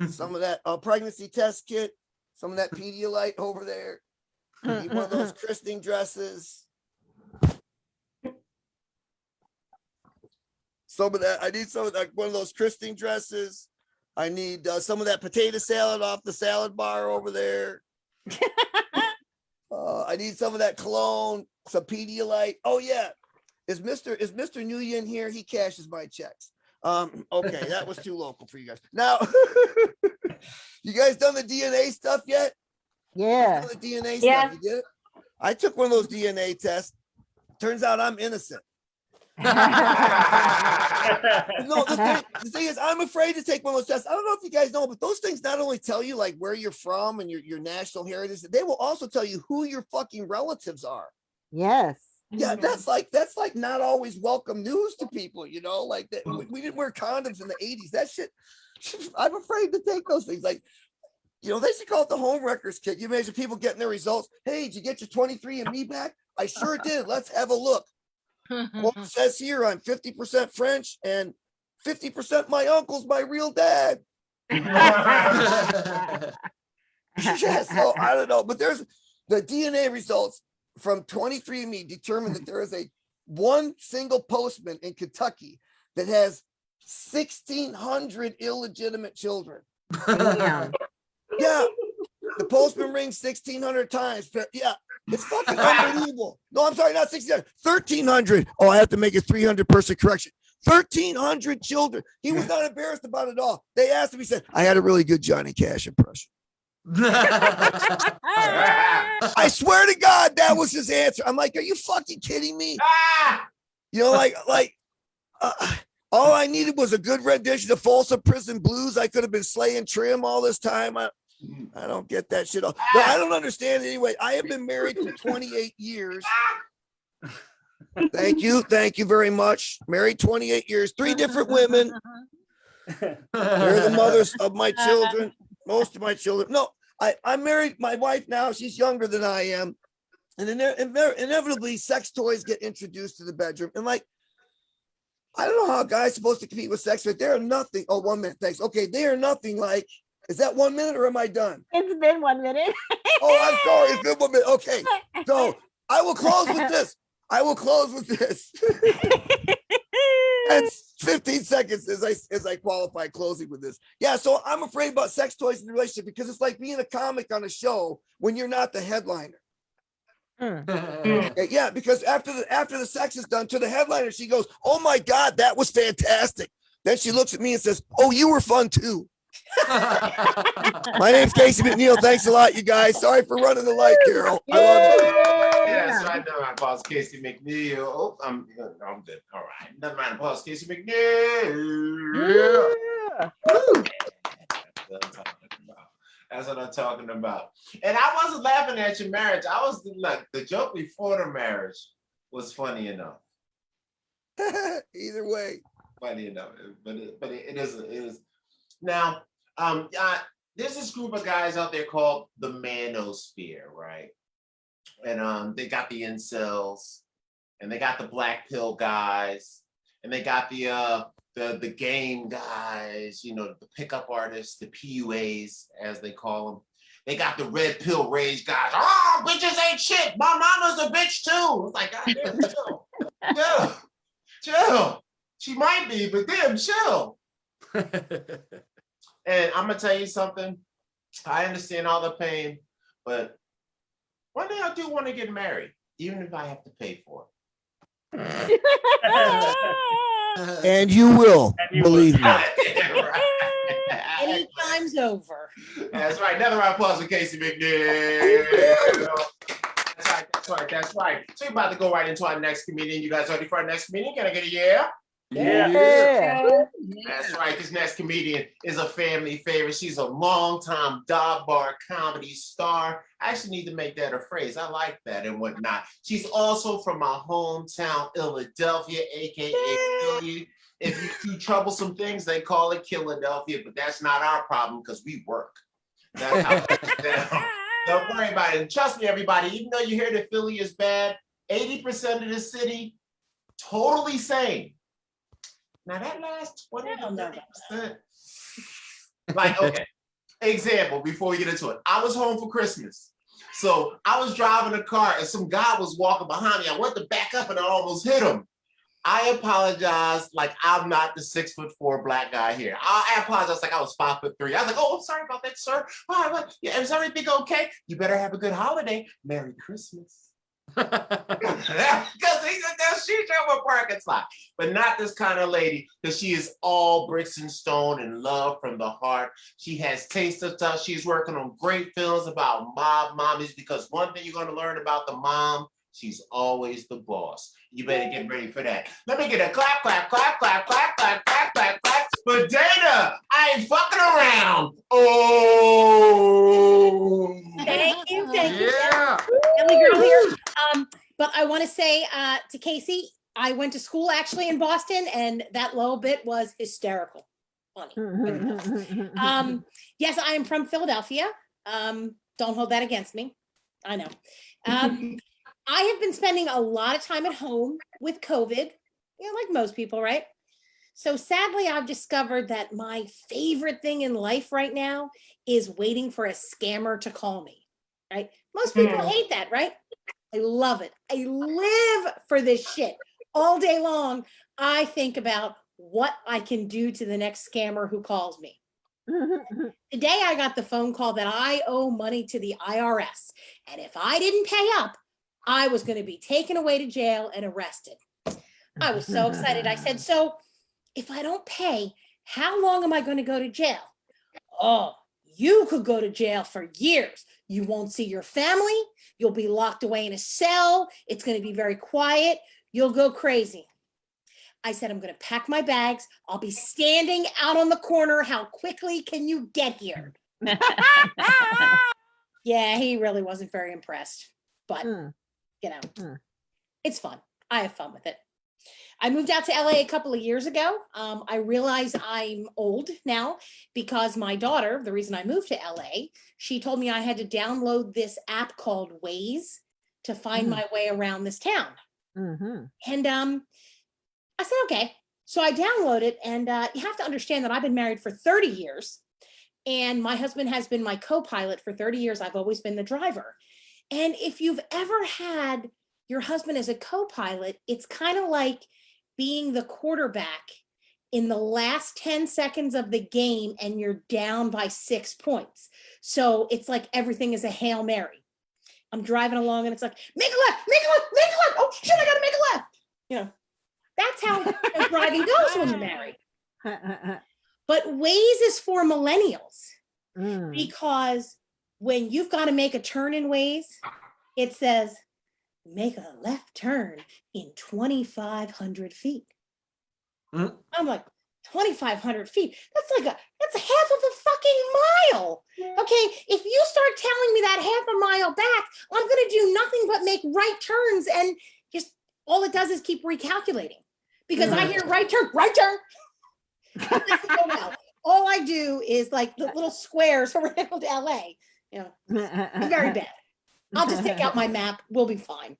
some of that pregnancy test kit, some of that Pedialyte over there. You need one of those christening dresses. Some of that, I need some of that, one of those christening dresses. I need some of that potato salad off the salad bar over there. I need some of that cologne, some Pedialyte. Oh yeah, is Mr. Nguyen here? He cashes my checks. Okay, that was too local for you guys. Now, you guys done the DNA stuff yet? Yeah. The DNA Yeah. stuff. You did it? I took one of those DNA tests. Turns out I'm innocent. No, the thing is, I'm afraid to take one of those tests. I don't know if you guys know, but those things not only tell you like where you're from and your national heritage, they will also tell you who your fucking relatives are. Yes. Yeah, that's like not always welcome news to people, you know, like that. We didn't wear condoms in the 80s. That shit, I'm afraid to take those things. Like, you know, they should call it the home records kit. You imagine people getting their results. Hey, did you get your 23andMe back? I sure did. Let's have a look. Well, it says here I'm 50% French and 50% my uncle's my real dad. Yeah, so I don't know, but there's the DNA results from 23andMe determined that there is one single postman in Kentucky that has 1,600 illegitimate children. Damn. Yeah, the postman rings 1,600 times. But yeah, it's fucking unbelievable. No, I'm sorry, not 1,600, 1,300. Oh, I have to make a 300-person correction. 1,300 children. He was not embarrassed about it all. They asked him, he said, I had a really good Johnny Cash impression. I swear to God, that was his answer. I'm like, are you fucking kidding me? You know, all I needed was a good rendition of Folsom Prison Blues. I could have been slaying trim all this time. I don't get that shit. No, I don't understand it anyway. I have been married for 28 years. Thank you very much. Married 28 years, 3 different women. They're the mothers of my children. Most of my children. No, I'm married. My wife now, she's younger than I am. And inevitably, sex toys get introduced to the bedroom. And like, I don't know how a guy's supposed to compete with sex, but they are nothing. Oh, 1 minute. Thanks. Okay. They are nothing like, is that 1 minute or am I done? It's been 1 minute. Oh, I'm sorry. It's been 1 minute. Okay. So I will close with this. And 15 seconds as I qualify closing with this. Yeah, so I'm afraid about sex toys in the relationship because it's like being a comic on a show when you're not the headliner. Yeah, because after the sex is done, to the headliner, she goes, "Oh my God, that was fantastic." Then she looks at me and says, "Oh, you were fun too." My name's Casey McNeal. Thanks a lot, you guys. Sorry for running the light, Carol. I love it. Yes, I know. My boss, Casey McNeal. Oh, I'm good. All right. Never mind. Boss, Casey McNeal. Yeah. That's what I'm talking about. And I wasn't laughing at your marriage. I was like, the joke before the marriage was funny enough. Either way, Funny enough, but it is. Now, there's this group of guys out there called the manosphere, right? And they got the incels, and they got the black pill guys, and they got the game guys, you know, the pickup artists, the PUAs, as they call them. They got the red pill rage guys. Oh, bitches ain't shit. My mama's a bitch too. It's like, goddamn, chill. Chill. She might be, but damn, chill. And I'm gonna tell you something. I understand all the pain, but one day I do want to get married, even if I have to pay for it. and you will, believe me. Right. Any time's over. That's right. Another round of applause for Casey McNeal. That's right. So we're about to go right into our next comedian. You guys ready for our next comedian? Can I get a yeah? Yeah. That's right. This next comedian is a family favorite. She's a longtime dog bar comedy star. I actually need to make that a phrase. I like that and whatnot. She's also from my hometown, Philadelphia, aka Philly. If you do troublesome things, they call it Philadelphia, but that's not our problem because we work. That's how it's down. Don't worry about it. And trust me, everybody, even though you hear that Philly is bad, 80% of the city, totally sane. Now that last 20 to 30%. Like, okay, example, before we get into it. I was home for Christmas. So I was driving a car and some guy was walking behind me. I went to back up and I almost hit him. I apologize like I'm not the 6'4" black guy here. I apologize like I was 5'3". I was like, oh, I'm sorry about that, sir. Yeah, is everything okay? You better have a good holiday. Merry Christmas. Because she's from a parking slot, but not this kind of lady, because she is all bricks and stone and love from the heart. She has taste of touch. She's working on great films about mob mommies, because one thing you're going to learn about the mom, she's always the boss. You better get ready for that. Let me get a clap, clap, clap, clap, clap, clap, clap, clap, clap. But Dana, I ain't fucking around. Oh. Thank you. Yeah. Family girl here. But I want to say to Casey, I went to school actually in Boston, and that little bit was hysterical. Funny. Yes, I am from Philadelphia. Don't hold that against me. I know. I have been spending a lot of time at home with COVID, you know, like most people, right? So sadly, I've discovered that my favorite thing in life right now is waiting for a scammer to call me, right? Most people hate that, right? I love it. I live for this shit all day long. I think about what I can do to the next scammer who calls me. Today, I got the phone call that I owe money to the IRS. And if I didn't pay up, I was going to be taken away to jail and arrested. I was so excited. I said, so if I don't pay, how long am I going to go to jail? Oh, you could go to jail for years. You won't see your family. You'll be locked away in a cell. It's going to be very quiet. You'll go crazy. I said, I'm going to pack my bags. I'll be standing out on the corner. How quickly can you get here? Yeah, he really wasn't very impressed. But, you know, it's fun. I have fun with it. I moved out to LA a couple of years ago. I realize I'm old now because my daughter, the reason I moved to LA, she told me I had to download this app called Waze to find my way around this town. And I said, okay. So I downloaded it, and you have to understand that I've been married for 30 years, and my husband has been my co-pilot for 30 years. I've always been the driver. And if you've ever had your husband as a co-pilot, it's kind of like being the quarterback in the last 10 seconds of the game and you're down by 6 points. So it's like everything is a Hail Mary. I'm driving along and it's like, make a left, make a left, make a left. Oh shit, I gotta make a left. You know, that's how driving goes when you're married. But Waze is for millennials because when you've got to make a turn in Waze, it says, make a left turn in 2,500 feet. I'm like, 2,500 feet? That's half of a fucking mile. Okay, if you start telling me that half a mile back, I'm gonna do nothing but make right turns, and just all it does is keep recalculating. Because I hear right turn, right turn. It doesn't go well. All I do is like the little squares around LA. You know, it's very bad. I'll just take out my map. We'll be fine.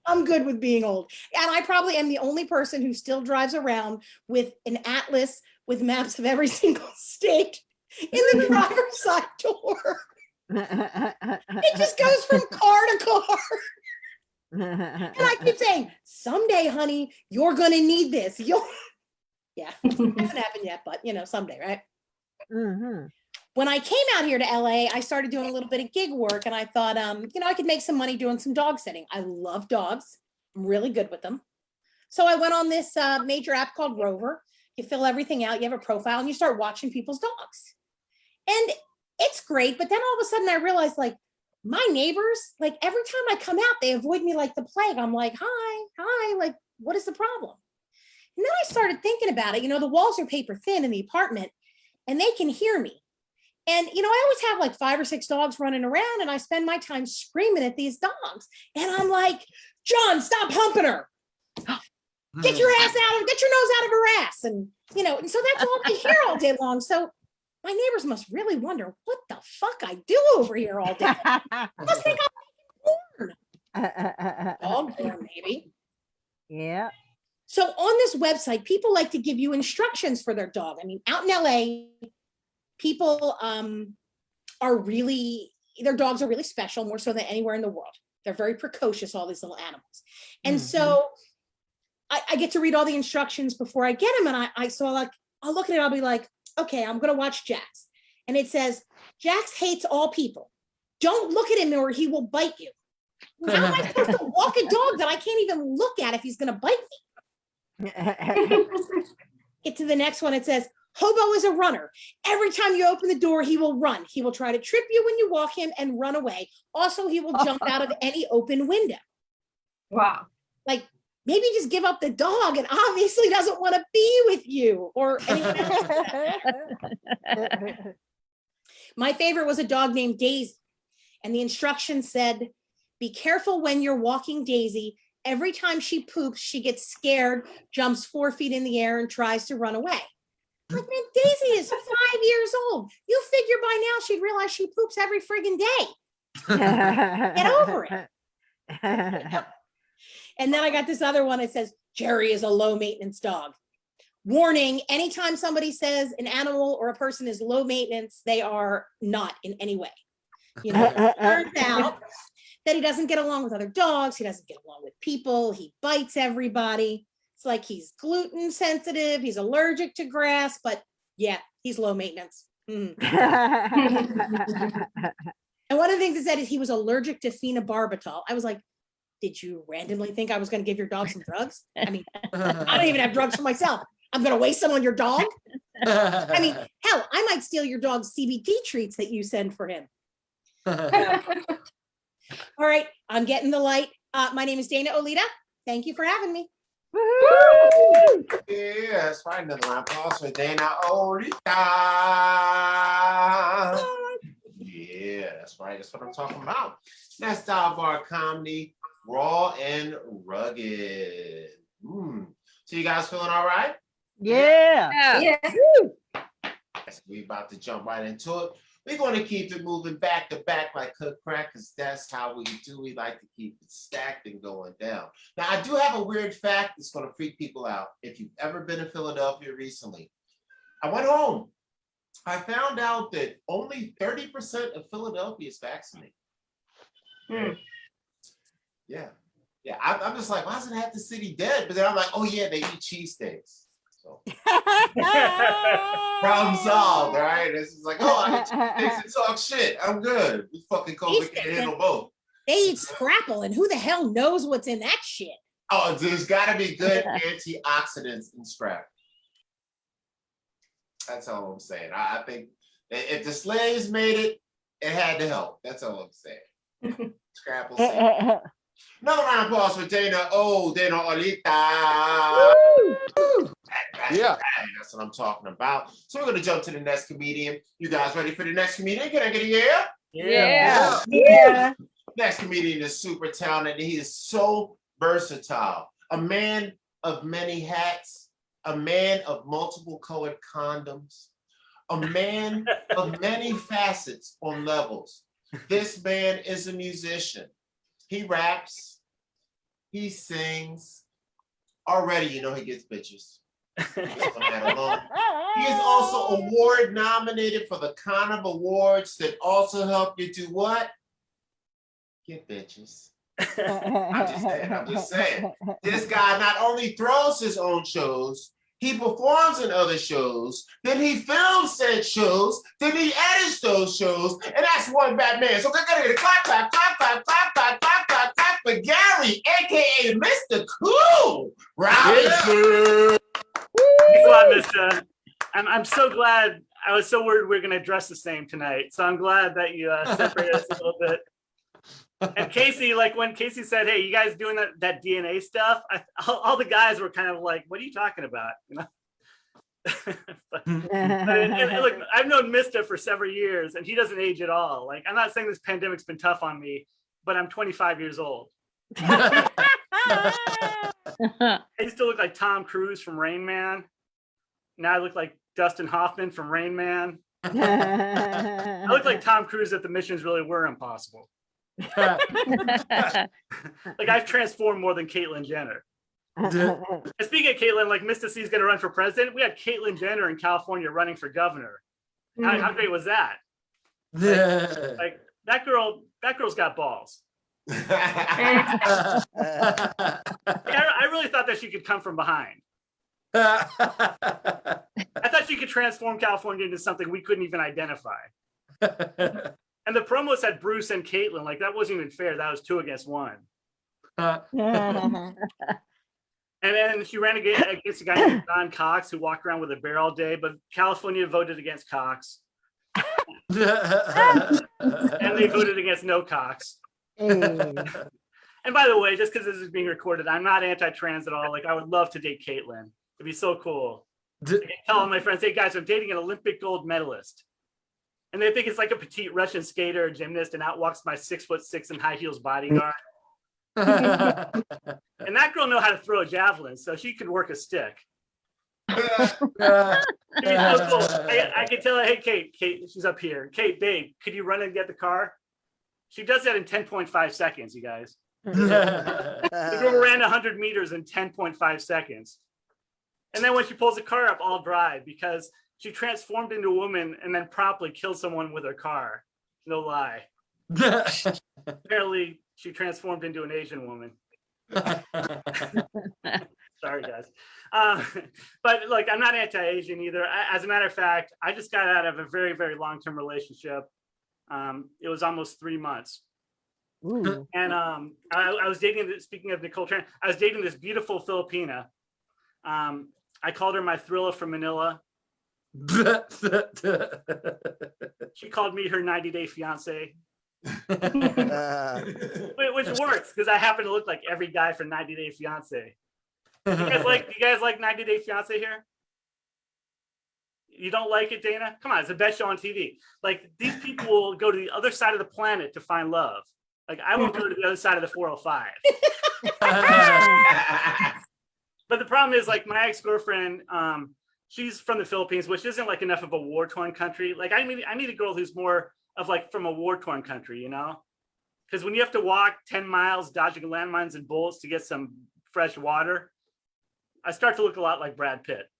I'm good with being old. And I probably am the only person who still drives around with an atlas with maps of every single state in the driver's side door. It just goes from car to car. And I keep saying, someday, honey, you're going to need this. Yeah, it hasn't happened yet, but you know, someday, right? When I came out here to LA, I started doing a little bit of gig work, and I thought, you know, I could make some money doing some dog sitting. I love dogs. I'm really good with them. So I went on this major app called Rover. You fill everything out, you have a profile, and you start watching people's dogs. And it's great, but then all of a sudden I realized, like, my neighbors, like every time I come out, they avoid me like the plague. I'm like, hi, like, what is the problem? And then I started thinking about it. You know, the walls are paper thin in the apartment, and they can hear me. And, you know, I always have like 5 or 6 dogs running around, and I spend my time screaming at these dogs. And I'm like, John, stop humping her. Get your ass out of, get your nose out of her ass. And, you know, and so that's all I hear all day long. So my neighbors must really wonder what the fuck I do over here all day. Must think I'm born. Dog porn, maybe. Yeah. So on this website, people like to give you instructions for their dog. I mean, out in LA, people are really, their dogs are really special, more so than anywhere in the world. They're very precocious, all these little animals. And so I get to read all the instructions before I get them. And I'll look at it, I'll be like, okay, I'm gonna watch Jax. And it says, Jax hates all people. Don't look at him or he will bite you. How am I supposed to walk a dog that I can't even look at if he's gonna bite me? Get to the next one, it says, Hobo is a runner. Every time you open the door, he will run. He will try to trip you when you walk him and run away. Also, he will jump out of any open window. Wow. Like, maybe just give up the dog and obviously doesn't want to be with you or anyone else. My favorite was a dog named Daisy. And the instructions said, be careful when you're walking Daisy. Every time she poops, she gets scared, jumps 4 feet in the air and tries to run away. Like, man, Daisy is 5 years old. You figure by now she'd realize she poops every friggin' day. Get over it. And then I got this other one that says, Jerry is a low maintenance dog. Warning, anytime somebody says an animal or a person is low maintenance, they are not in any way. You know, it turns out that he doesn't get along with other dogs. He doesn't get along with people. He bites everybody. It's like he's gluten sensitive. He's allergic to grass, but yeah, he's low maintenance. And one of the things it said is he was allergic to phenobarbital. I was like, did you randomly think I was going to give your dog some drugs? I mean, I don't even have drugs for myself. I'm going to waste them on your dog. I mean, hell, I might steal your dog's CBD treats that you send for him. All right, I'm getting the light. My name is Dana Olita. Thank you for having me. Yeah, that's right. Another round of applause for Dana Olita. Yeah, that's right. That's what I'm talking about. That's Dial Bar Comedy. Raw and rugged. So you guys feeling all right? Yeah. Yeah. Yes, we about to jump right into it. We're going to keep it moving back to back like cook crack, because that's how we do. We like to keep it stacked and going down. Now, I do have a weird fact that's going to freak people out. If you've ever been in Philadelphia recently, I went home. I found out that only 30% of Philadelphia is vaccinated. Yeah. Yeah, I'm just like, why isn't half the city dead? But then I'm like, oh yeah, they eat cheesesteaks. So problem solved, all right? It's just like, oh, I eat cheesesteaks and talk shit. I'm good. This fucking COVID can't handle both. They eat scrapple, and who the hell knows what's in that shit? Oh, there's got to be good antioxidants in scrap. That's all I'm saying. I think if the slaves made it, it had to help. That's all I'm saying. Scrapple. Another round of applause for Dana. Oh, Dana Olita. Yeah. That's what I'm talking about. So we're going to jump to the next comedian. You guys ready for the next comedian? Can I get a yeah? Yeah. Yeah. Next comedian is super talented. He is so versatile. A man of many hats. A man of multiple colored condoms. A man of many facets on levels. This man is a musician. He raps, he sings. Already, you know he gets bitches. He is also award nominated for the kind of awards that also help you do what? Get bitches. I'm just saying. This guy not only throws his own shows, he performs in other shows, then he films said shows, then he edits those shows, and that's one bad man. So I gotta get a clap, clap, clap, clap, clap, clap, clap, clap, clap for Gary, aka Mr. Cool. Robinson. Thanks a lot, Mista. I'm so glad. I was so worried we were gonna dress the same tonight. So I'm glad that you separated us a little bit. And Casey, like when Casey said, "Hey, you guys doing that DNA stuff?" All the guys were kind of like, "What are you talking about?" You know. Look, I've known Mista for several years, and he doesn't age at all. Like, I'm not saying this pandemic's been tough on me, but I'm 25 years old. I used to look like Tom Cruise from Rain Man. Now I look like Dustin Hoffman from Rain Man. I look like Tom Cruise if the missions really were impossible. Like I've transformed more than Caitlyn Jenner. And speaking of Caitlyn, like Mista See is going to run for president. We had Caitlyn Jenner in California running for governor. How great was that? Like that girl's got balls. I really thought that she could come from behind. I thought she could transform California into something we couldn't even identify. And the promos had Bruce and Caitlyn. Like that wasn't even fair. That was 2 against 1. And then she ran against a guy named Don Cox who walked around with a bear all day, but California voted against Cox. And they voted against no Cox. And by the way, just because this is being recorded, I'm not anti-trans at all. Like I would love to date Caitlyn. It'd be so cool. I can tell all my friends, hey guys, I'm dating an Olympic gold medalist. And they think it's like a petite Russian skater or gymnast, and out walks my 6'6" in high heels bodyguard. And that girl know how to throw a javelin, so she could work a stick. It'd be so cool. I can tell her, hey, Kate, she's up here. Kate, babe, could you run and get the car? She does that in 10.5 seconds, you guys. The girl ran 100 meters in 10.5 seconds. And then when she pulls the car up, I'll drive because she transformed into a woman and then promptly killed someone with her car. No lie. Apparently, she transformed into an Asian woman. Sorry, guys. But look, I'm not anti-Asian either. As a matter of fact, I just got out of a very, very long-term relationship. It was almost 3 months. Ooh. And I was dating, speaking of Nicole Tran, I was dating this beautiful Filipina. I called her my Thriller from Manila. She called me her 90-day fiance. Which works because I happen to look like every guy for 90-day fiance. You guys like 90-day fiance here? You don't like it, Dana? Come on, it's the best show on TV. Like these people will go to the other side of the planet to find love. Like I won't go to the other side of the 405. But the problem is like my ex-girlfriend, she's from the Philippines, which isn't like enough of a war-torn country. Like I need a girl who's more of like from a war-torn country, you know? Because when you have to walk 10 miles dodging landmines and bullets to get some fresh water, I start to look a lot like Brad Pitt.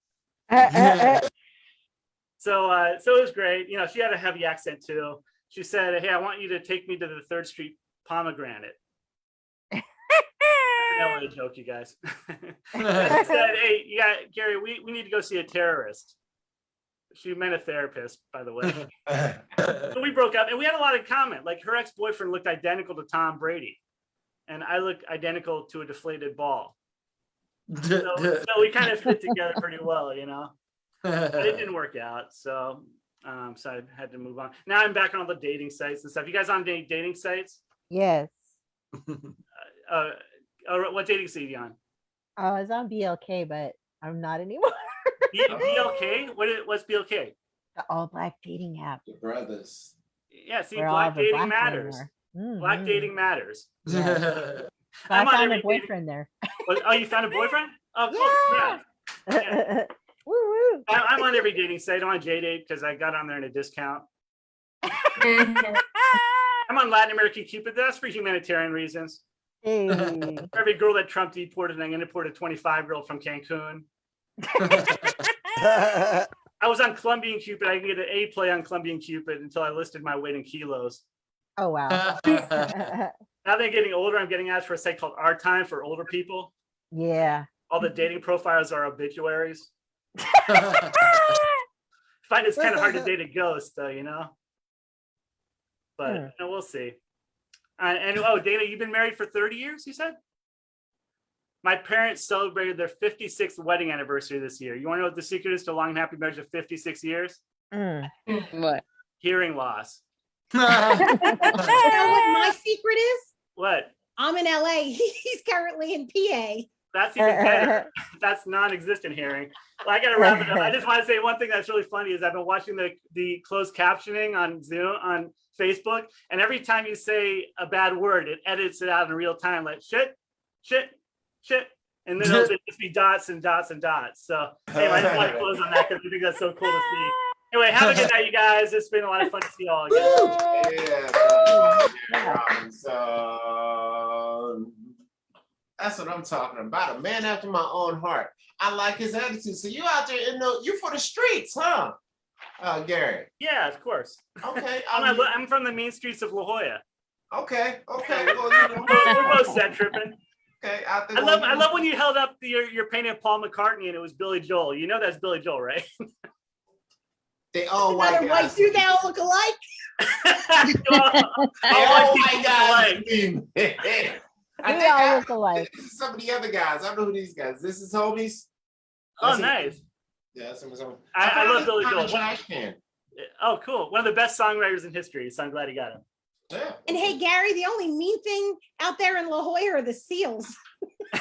So it was great. You know, she had a heavy accent too. She said, "Hey, I want you to take me to the 3rd Street Pomegranate." That's an LA joke, you guys. She said, "Hey, yeah, Gary, we need to go see a terrorist." She meant a therapist, by the way. So we broke up, and we had a lot in common. Like her ex-boyfriend looked identical to Tom Brady, and I look identical to a deflated ball. So we kind of fit together pretty well, you know. But it didn't work out, so I had to move on. Now I'm back on all the dating sites and stuff. You guys on any dating sites? Yes. What dating site are you on? I was on BLK, but I'm not anymore. BLK? What's BLK? The all black dating app. The brothers. Yeah, see, Where all black the dating black men matters. are. Black dating matters. Yes. So I'm I on found a every boyfriend there. Oh, you found a boyfriend? Oh, cool. Yeah. Woo woo. I'm on every dating site. I'm on JDate because I got on there in a discount. I'm on Latin American Cupid. That's for humanitarian reasons. Hey. For every girl that Trump deported, I'm going to deport a 25-year-old from Cancun. I was on Colombian Cupid. I can get an A play on Colombian Cupid until I listed my weight in kilos. Oh wow. Now that I'm getting older, I'm getting asked for a site called Our Time for older people. Yeah. All the dating profiles are obituaries. Find it's kind of hard to date a ghost, though, you know. But you know, we'll see. And Dana, you've been married for 30 years, you said? My parents celebrated their 56th wedding anniversary this year. You want to know what the secret is to a long and happy marriage of 56 years? What? Hearing loss. You know what my secret is? What? I'm in LA. He's currently in PA. That's even better. That's non-existent hearing. Well, I gotta wrap it up. I just want to say one thing that's really funny is I've been watching the closed captioning on Zoom on Facebook, and every time you say a bad word, it edits it out in real time, like shit, and then it'll just be dots and dots and dots. So anyway, I just want to close on that because I think that's so cool to see. Anyway, have a good night, you guys. It's been a lot of fun to see you all again. That's what I'm talking about. A man after my own heart. I like his attitude. So you out there, you for the streets, huh? Gary. Yeah, of course. Okay. I'm from the mean streets of La Jolla. Okay. Well, we're both set tripping. Okay. I love when you held up your painting of Paul McCartney and it was Billy Joel. You know that's Billy Joel, right? They all white guys. White dude, they all look alike. all white guys. They all look alike. This is some of the other guys. I don't know who these guys. This is homies. Oh, nice. Yeah, some. I love Billy Joel. Trash can. Oh, cool. One of the best songwriters in history. So I'm glad he got him. Yeah. And hey, Gary, the only mean thing out there in La Jolla are the seals. I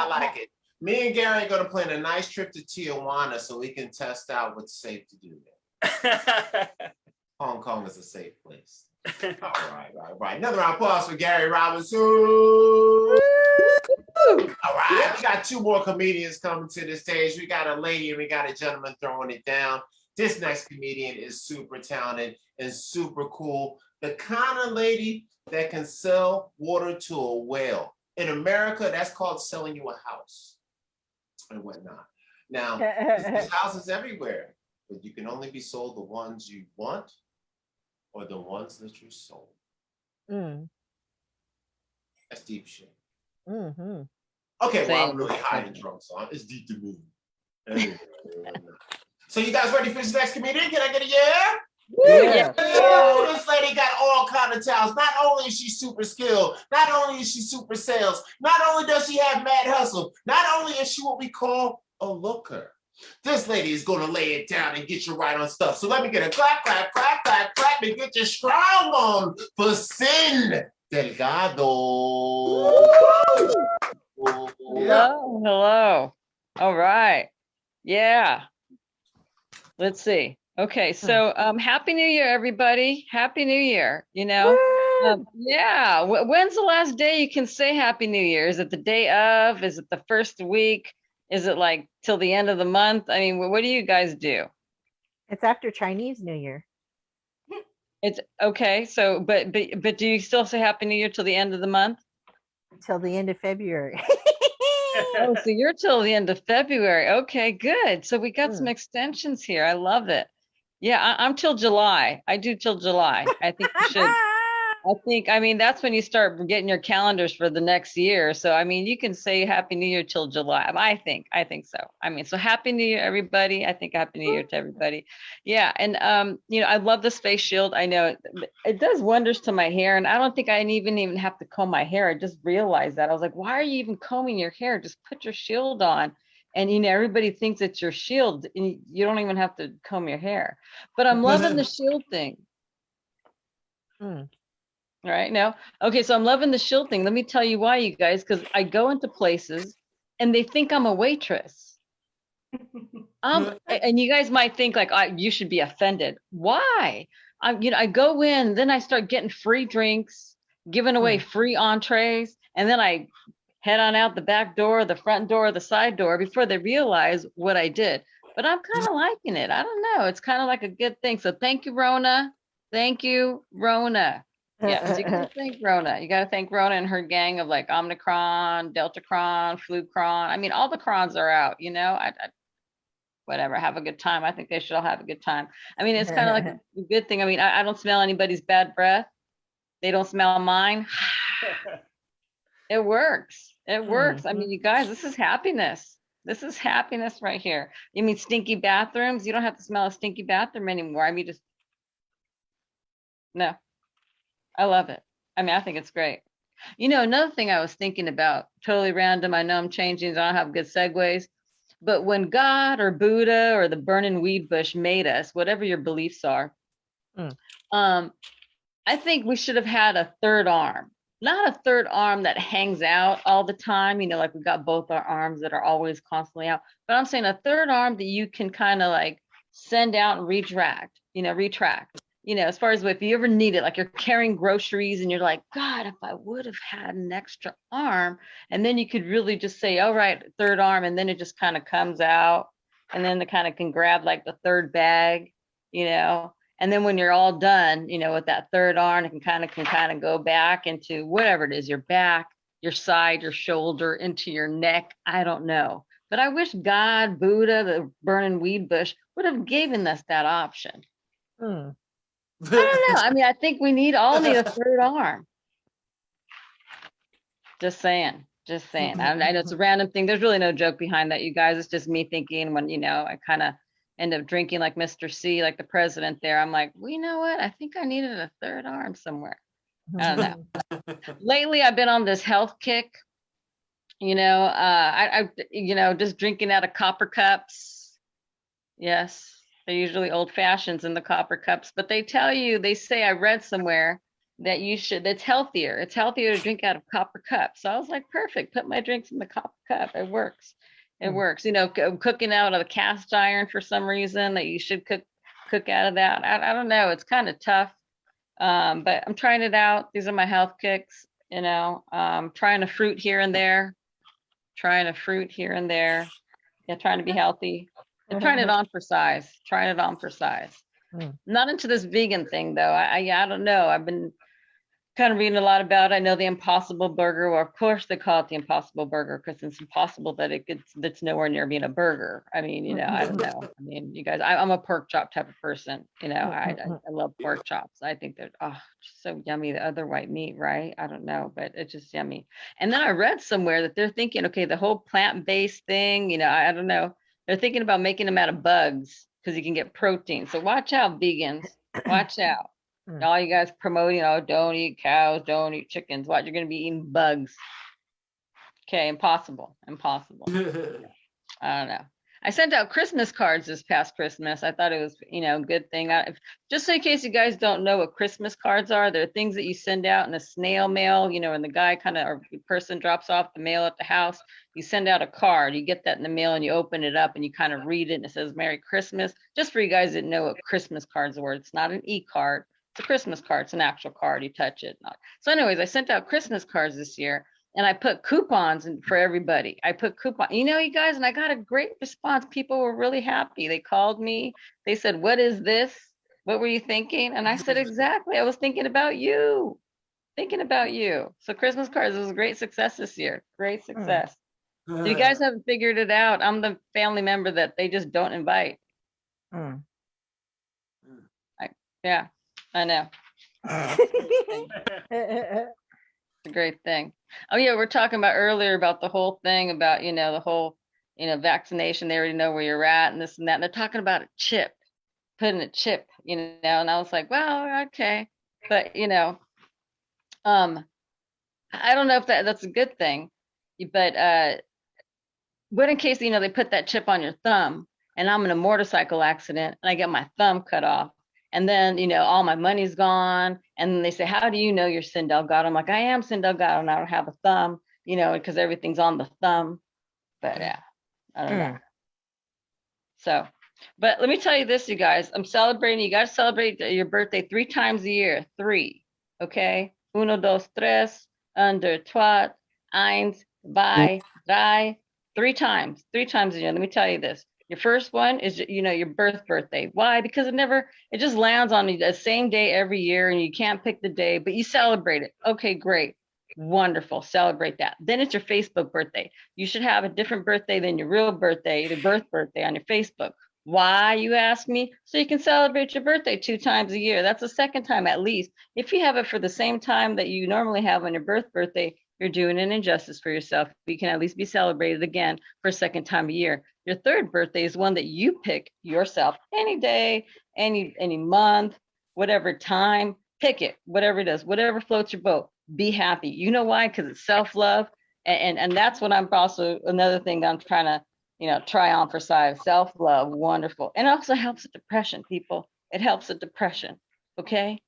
like it. Me and Gary are going to plan a nice trip to Tijuana so we can test out what's safe to do there. Hong Kong is a safe place. All right. Another round of applause for Gary Robinson. All right, we got two more comedians coming to the stage. We got a lady and we got a gentleman throwing it down. This next comedian is super talented and super cool. The kind of lady that can sell water to a whale. In America, that's called selling you a house and whatnot. Now, there's houses everywhere, but you can only be sold the ones you want or the ones that you sold. That's deep shit. Mm-hmm. Okay, well, I'm really high and drunk, so it's deep to me. Anyway, so you guys ready for this next comedian? Can I get a yeah? Yeah. Oh, this lady got all kind of talents. Not only is she super skilled, not only is she super sales, not only does she have mad hustle, not only is she what we call a looker. This lady is going to lay it down and get you right on stuff. So let me get a clap, clap, clap, clap, clap, and get you strong on for Cyn Delgado. Hello. All right. Yeah. Let's see. Okay, so Happy New Year, everybody. Happy New Year. Yeah. When's the last day you can say Happy New Year? Is it the day of? Is it the first week? Is it like till the end of the month? I mean, what do you guys do? It's after Chinese New Year. It's okay. So, but do you still say Happy New Year till the end of the month? Till the end of February. Oh, so you're till the end of February. Okay, good. So we got some extensions here. I love it. Yeah, I'm till July. I do till July. I think you should. I mean, that's when you start getting your calendars for the next year. So, I mean, you can say Happy New Year till July. I think so. I mean, so Happy New Year, everybody. I think Happy New Year to everybody. Yeah. And, I love the space shield. I know it does wonders to my hair. And I don't think I even have to comb my hair. I just realized that. I was like, why are you even combing your hair? Just put your shield on. And, everybody thinks it's your shield. And you don't even have to comb your hair. But I'm loving the shield thing. All right, now, okay, so I'm loving the shield thing. Let me tell you why, you guys, because I go into places and they think I'm a waitress. And you guys might think like, you should be offended. Why? I go in, then I start getting free drinks, giving away free entrees, and then I head on out the back door, the front door, the side door before they realize what I did. But I'm kind of liking it. I don't know. It's kind of like a good thing. So thank you, Rona. Thank you, Rona. Yes, you gotta thank Rona. You gotta thank Rona and her gang of like Omicron, Deltacron, Flukron. I mean, all the crons are out, whatever, have a good time. I think they should all have a good time. I mean, it's kind of like a good thing. I mean, I don't smell anybody's bad breath. They don't smell mine. It works. It works. I mean, you guys, this is happiness. This is happiness right here. You mean stinky bathrooms? You don't have to smell a stinky bathroom anymore. I mean, no. I love it. I mean, I think it's great. Another thing I was thinking about, totally random. I know I'm changing. I don't have good segues. But when God or Buddha or the burning weed bush made us, whatever your beliefs are, I think we should have had a third arm. Not a third arm that hangs out all the time, like we got both our arms that are always constantly out. But I'm saying a third arm that you can kind of like send out and retract. As far as if you ever need it, like you're carrying groceries and you're like, God, if I would have had an extra arm, and then you could really just say, all right, third arm, and then it just kind of comes out, and then it kind of can grab like the third bag, and then when you're all done, with that third arm, it can kind of go back into whatever it is, your back, your side, your shoulder, into your neck. I don't know. But I wish God, Buddha, the burning weed bush would have given us that option. I don't know. I mean, I think we all need a third arm. Just saying. I know it's a random thing. There's really no joke behind that, you guys. It's just me thinking when, I kind of end up drinking like Mr. See, like the president there. I'm like, well, you know what? I think I needed a third arm somewhere. I don't know. Lately, I've been on this health kick. I just drinking out of copper cups. Yes. They're usually old fashions in the copper cups, but they say, I read somewhere that it's healthier. It's healthier to drink out of copper cups. So I was like, perfect. Put my drinks in the copper cup. It works. It works. Cooking out of a cast iron for some reason that you should cook out of that. I don't know. It's kind of tough. But I'm trying it out. These are my health kicks, trying a fruit here and there. Yeah, trying to be healthy. And trying it on for size. Not into this vegan thing though. I don't know. I've been kind of reading a lot about it. I know the Impossible Burger. Well, of course they call it the Impossible Burger because it's impossible that that's nowhere near being a burger. I mean, I don't know. I mean, you guys, I'm a pork chop type of person. I love pork chops. I think they're just so yummy. The other white meat, right? I don't know, but it's just yummy. And then I read somewhere that they're thinking, okay, the whole plant-based thing, I don't know. They're thinking about making them out of bugs because you can get protein. So watch out, vegans. Watch out. All you guys promoting, don't eat cows, don't eat chickens. What, you're going to be eating bugs. Okay, impossible. I don't know. I sent out Christmas cards this past Christmas. I thought it was, a good thing. Just in case you guys don't know what Christmas cards are, they're things that you send out in a snail mail, and the guy or the person drops off the mail at the house. You send out a card, you get that in the mail and you open it up and you kind of read it and it says Merry Christmas. Just for you guys that know what Christmas cards were. It's not an e-card. It's a Christmas card. It's an actual card. You touch it. So anyways, I sent out Christmas cards this year. And I put coupons in for everybody. I put coupon, you guys, and I got a great response. People were really happy. They called me. They said, "What is this? What were you thinking?" And I said, "Exactly. I was thinking about you. Thinking about you." So Christmas cards was a great success this year. Great success. So you guys haven't figured it out. I'm the family member that they just don't invite. Yeah, I know. A great thing. Oh yeah, we're talking about earlier about the whole thing about the whole vaccination. They already know where you're at and this and that. And they're talking about a chip, putting a chip, and I was like, well, okay, but I don't know if that's a good thing, but what in case they put that chip on your thumb and I'm in a motorcycle accident and I get my thumb cut off. And then, all my money's gone. And then they say, how do you know you're Cyn Delgado? I'm like, I am Cyn Delgado and I don't have a thumb, because everything's on the thumb. But yeah, I don't know. So, but let me tell you this, you guys, I'm celebrating. You got to celebrate your birthday 3 times a year. 3. Okay. 1, 2, 3, under, 2, 1, 2, 3. 3 times. 3 times a year. Let me tell you this. Your first one is, your birthday. Why? Because it just lands on the same day every year and you can't pick the day, but you celebrate it. Okay, great. Wonderful. Celebrate that. Then it's your Facebook birthday. You should have a different birthday than your real birthday, the birth birthday on your Facebook. Why, you ask me? So you can celebrate your birthday 2 times a year. That's the second time at least. If you have it for the same time that you normally have on your birthday, you're doing an injustice for yourself. You can at least be celebrated again for a second time a year. Your third birthday is one that you pick yourself any day, any month, whatever time, pick it, whatever it is, whatever floats your boat. Be happy. You know why? Because it's self-love. And that's what I'm also, another thing that I'm trying to, try on for size. Self-love, wonderful. And it also helps with depression, people. It helps with depression. Okay?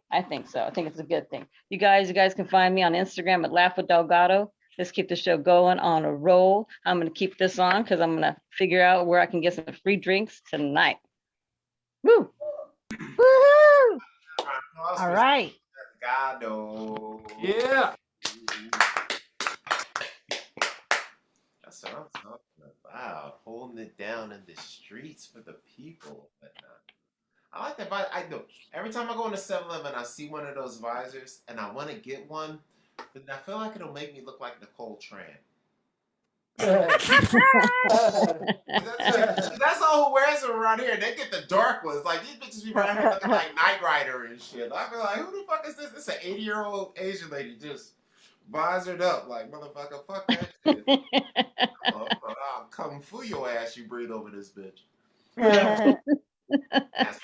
I think so. I think it's a good thing. You guys can find me on Instagram at Laugh with Delgado. Let's keep the show going on a roll. I'm going to keep this on because I'm going to figure out where I can get some free drinks tonight. Woo! Woohoo! All right. Delgado. Yeah. That's what I'm talking about. Holding it down in the streets for the people. I like that. I know every time I go into 7-Eleven, I see one of those visors, and I want to get one, but I feel like it'll make me look like Nicole Tran. That's all who wears them around here. They get the dark ones. Like these bitches be around here looking like Knight Rider and shit. I feel like, who the fuck is this? This is an 80-year-old Asian lady just visored up like, motherfucker, fuck that shit. I'll come for your ass. You breathe over this bitch. That's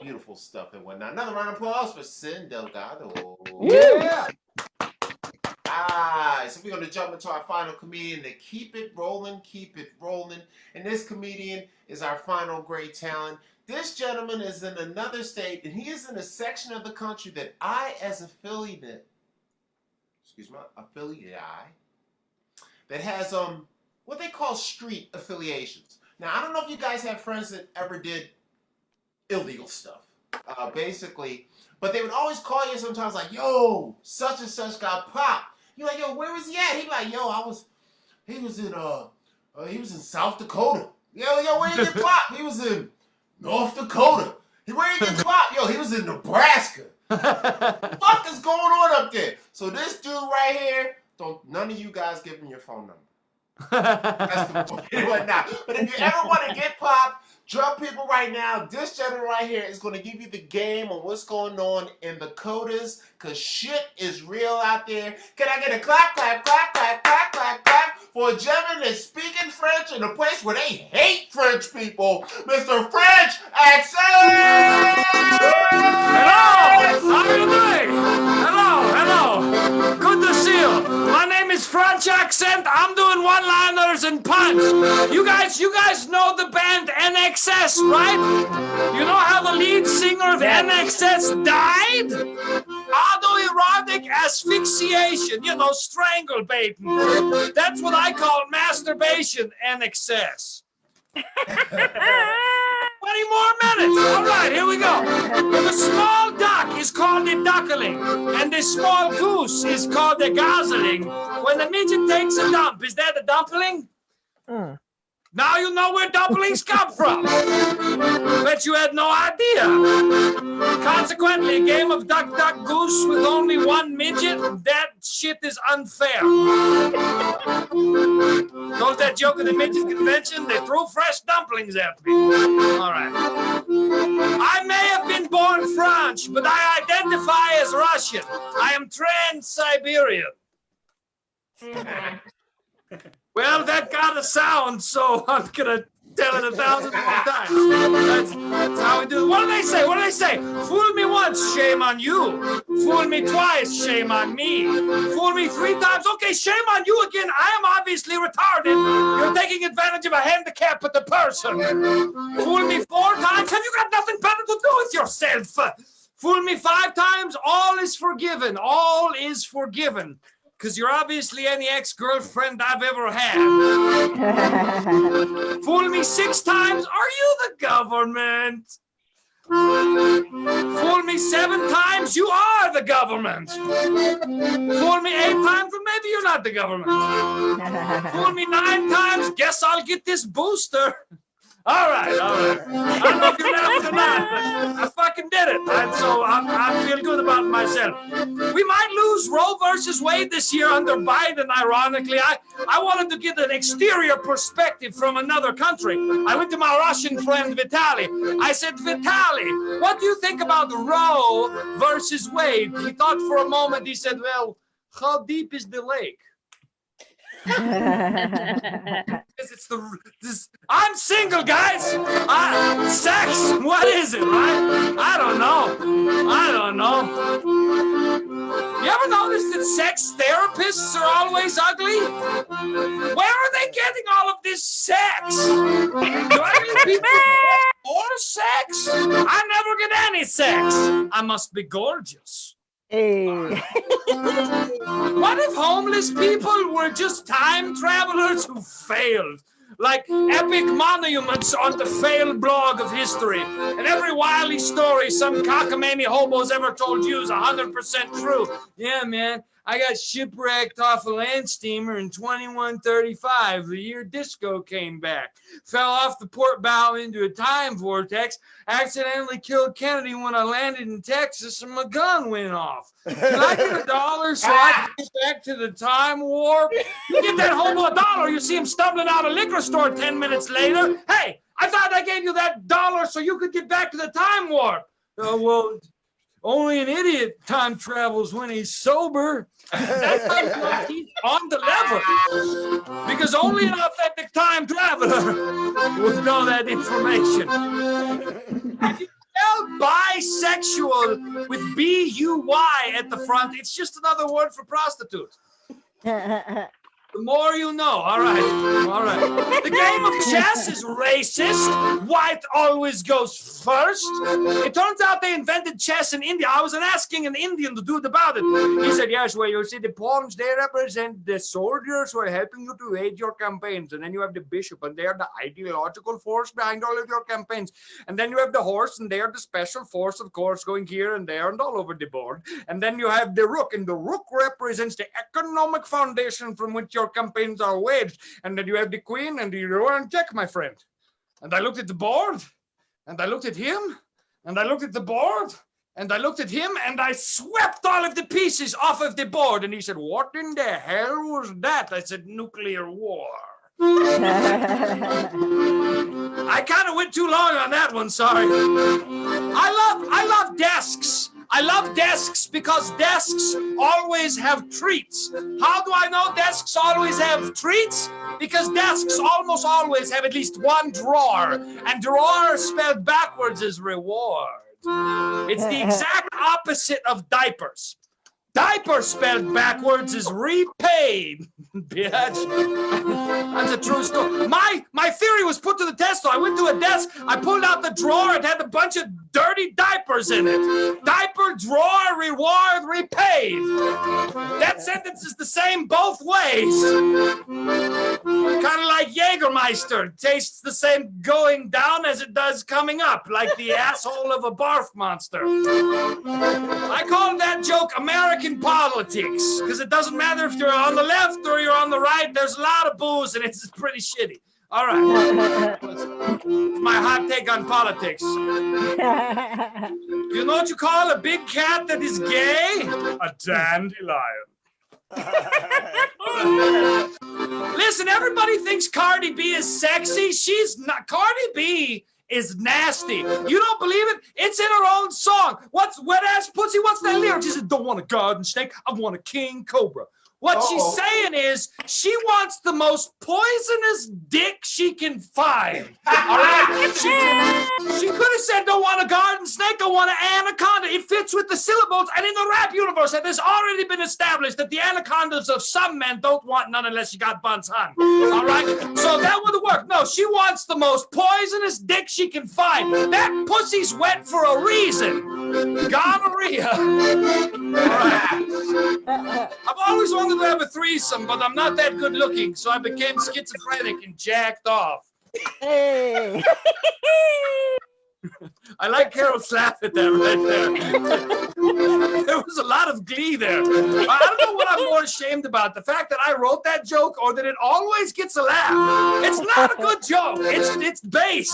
beautiful stuff and whatnot. Another round of applause for Cyn Delgado. Yeah. So we're going to jump into our final comedian to keep it rolling. And this comedian is our final great talent. This gentleman is in another state, and he is in a section of the country that I, as affiliate, that has what they call street affiliations. Now, I don't know if you guys have friends that ever did illegal stuff, basically, but they would always call you sometimes like, yo, such and such got popped. You're like, yo, where was he at? He like, yo, he was in South Dakota. Yo, where you get popped? He was in North Dakota. Where you get popped? Yo, he was in Nebraska. What the fuck is going on up there? So this dude right here, none of you guys give him your phone number. That's the point. Anyway, now, but if you ever want to get popped, drug people right now, this gentleman right here is going to give you the game on what's going on in the codas, because shit is real out there. Can I get a clap, clap, clap, clap, clap, clap, clap for a gentleman that's speaking French in a place where they hate French people, Mr. French Accent! Hello! How are you doing? Hello! Good to see you. My name is French accent. I'm doing one-liners and puns. You guys know the band NXS, right? You know how the lead singer of NXS died? Autoerotic asphyxiation, you know, strangle baiting. That's what I call masturbation NXS. 20 more minutes. All right, here we go. The small duck is called a duckling, and the small goose is called a gosling. When the midget takes a dump, is that a dumpling? Now you know where dumplings come from. Bet you had no idea. Consequently, a game of duck, duck, goose with only one midget, that shit is unfair. Told that joke at the midget convention, they threw fresh dumplings at me. All right. I may have been born French, but I identify as Russian. I am Trans-Siberian. Well, that got a sound, so I'm gonna tell it 1,000 more times. That's how we do it. What do they say? What do they say? Fool me once, shame on you. Fool me twice, shame on me. Fool me 3 times, okay, shame on you again. I am obviously retarded. You're taking advantage of a handicap of the person. Fool me 4 times, have you got nothing better to do with yourself? Fool me 5 times, all is forgiven. All is forgiven. Because you're obviously any ex-girlfriend I've ever had. Fool me 6 times, are you the government? Fool me 7 times, you are the government. Fool me 8 times, well, maybe you're not the government. Fool me 9 times, guess I'll get this booster. All right. I don't know if you're laughing or not, but I fucking did it. And so I feel good about myself. We might lose Roe versus Wade this year under Biden, ironically. I wanted to get an exterior perspective from another country. I went to my Russian friend, Vitaly. I said, Vitaly, what do you think about Roe versus Wade? He thought for a moment. He said, well, how deep is the lake? I'm single, guys. Sex, what is it, right? I don't know. You ever notice that sex therapists are always ugly? Where are they getting all of this sex? Do ugly people get more sex? I never get any sex. I must be gorgeous. Hey. What if homeless people were just time travelers who failed? Like epic monuments on the failed blog of history. And every wily story some cockamamie hobo's ever told you is 100% true. Yeah, man, I got shipwrecked off a land steamer in 2135, the year disco came back. Fell off the port bow into a time vortex, accidentally killed Kennedy when I landed in Texas and my gun went off. Can I get $1 so I can get back to the time warp? You give that hobo $1, you see him stumbling out of a liquor store 10 minutes later. Hey, I thought I gave you that $1 so you could get back to the time warp. Well, only an idiot time travels when he's sober. That's how he's on the level. Because only an authentic time traveler would know that information. If you spell bisexual with B-U-Y at the front, it's just another word for prostitute. The more you know. All right. The game of chess is racist. White always goes first. It turns out they invented chess in India. I was asking an Indian dude about it. He said, yes, well, you see, the pawns, they represent the soldiers who are helping you to wage your campaigns. And then you have the bishop, and they are the ideological force behind all of your campaigns. And then you have the horse, and they are the special force, of course, going here and there and all over the board. And then you have the rook, and the rook represents the economic foundation from which your campaigns are waged. And then you have the queen and the royal check, my friend. And I looked at the board, and I looked at him, and I looked at the board, and I looked at him, and I swept all of the pieces off of the board. And he said, what in the hell was that? I said, nuclear war. I kind of went too long on that one, sorry. I love desks. I love desks because desks always have treats. How do I know desks always have treats? Because desks almost always have at least one drawer, and drawer spelled backwards is reward. It's the exact opposite of diapers. Diaper spelled backwards is repaid, bitch. That's a true story. My theory was put to the test. So I went to a desk. I pulled out the drawer. It had a bunch of dirty diapers in it. Diaper, drawer, reward, repaid. That sentence is the same both ways. Kind of like Jägermeister. It tastes the same going down as it does coming up, like the asshole of a barf monster. I call that joke American politics, because it doesn't matter if you're on the left or you're on the right. There's a lot of booze, and it's pretty shitty. All right. My hot take on politics. You know what you call a big cat that is gay? A dandelion. Listen, everybody thinks Cardi B is sexy. She's not. Cardi B is nasty. You don't believe it? It's in her own song. What's wet ass pussy? What's that lyric? She said, don't want a garden snake. I want a king cobra. What she's saying is she wants the most poisonous dick she can find. All right? She could have said, don't want a garden snake, don't want an anaconda. It fits with the syllables. And in the rap universe, it has already been established that the anacondas of some men don't want none unless you got buns on. All right? So that would work. No, she wants the most poisonous dick she can find. That pussy's wet for a reason. Gonorrhea. All right. I've always wanted to have a threesome, but I'm not that good looking, so I became schizophrenic and jacked off. Hey. I like Carol's laugh at that right there. There was a lot of glee there. I don't know what I'm more ashamed about, the fact that I wrote that joke or that it always gets a laugh. It's not a good joke. It's base,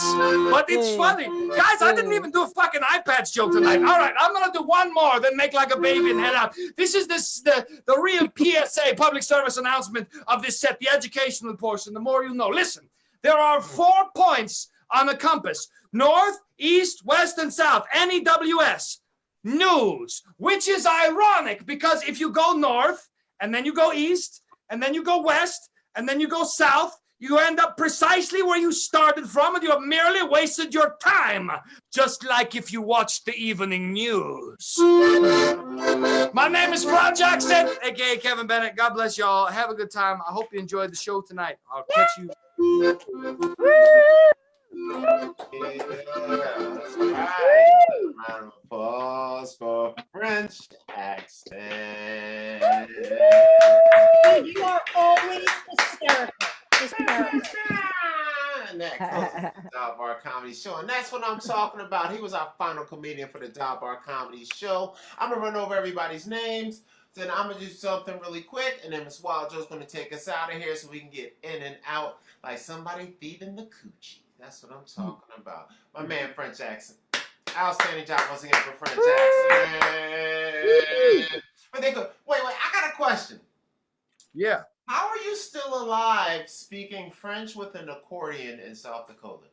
but it's funny. Guys, I didn't even do a fucking eye patch joke tonight. All right, I'm going to do one more, then make like a baby and head out. This is the real PSA, public service announcement of this set, the educational portion, the more you know. Listen, there are 4 points on a compass. North, east, west, and south. NEWS. News. Which is ironic because if you go north, and then you go east, and then you go west, and then you go south, you end up precisely where you started from, and you have merely wasted your time. Just like if you watched the evening news. My name is Ron Jackson, aka Kevin Bennett. God bless y'all. Have a good time. I hope you enjoyed the show tonight. I'll catch you. Yeah, that's right. Round of applause for French accent. You are always hysterical. Next, the Dog Bar Comedy Show, and that's what I'm talking about. He was our final comedian for the Dog Bar Comedy Show. I'm gonna run over everybody's names. Then I'm gonna do something really quick, and then Miss Wild Joe's gonna take us out of here so we can get in and out like somebody feeding the coochie. That's what I'm talking about. My man, French accent. Outstanding job once again for French accent. But they go, wait, I got a question. Yeah. How are you still alive speaking French with an accordion in South Dakota?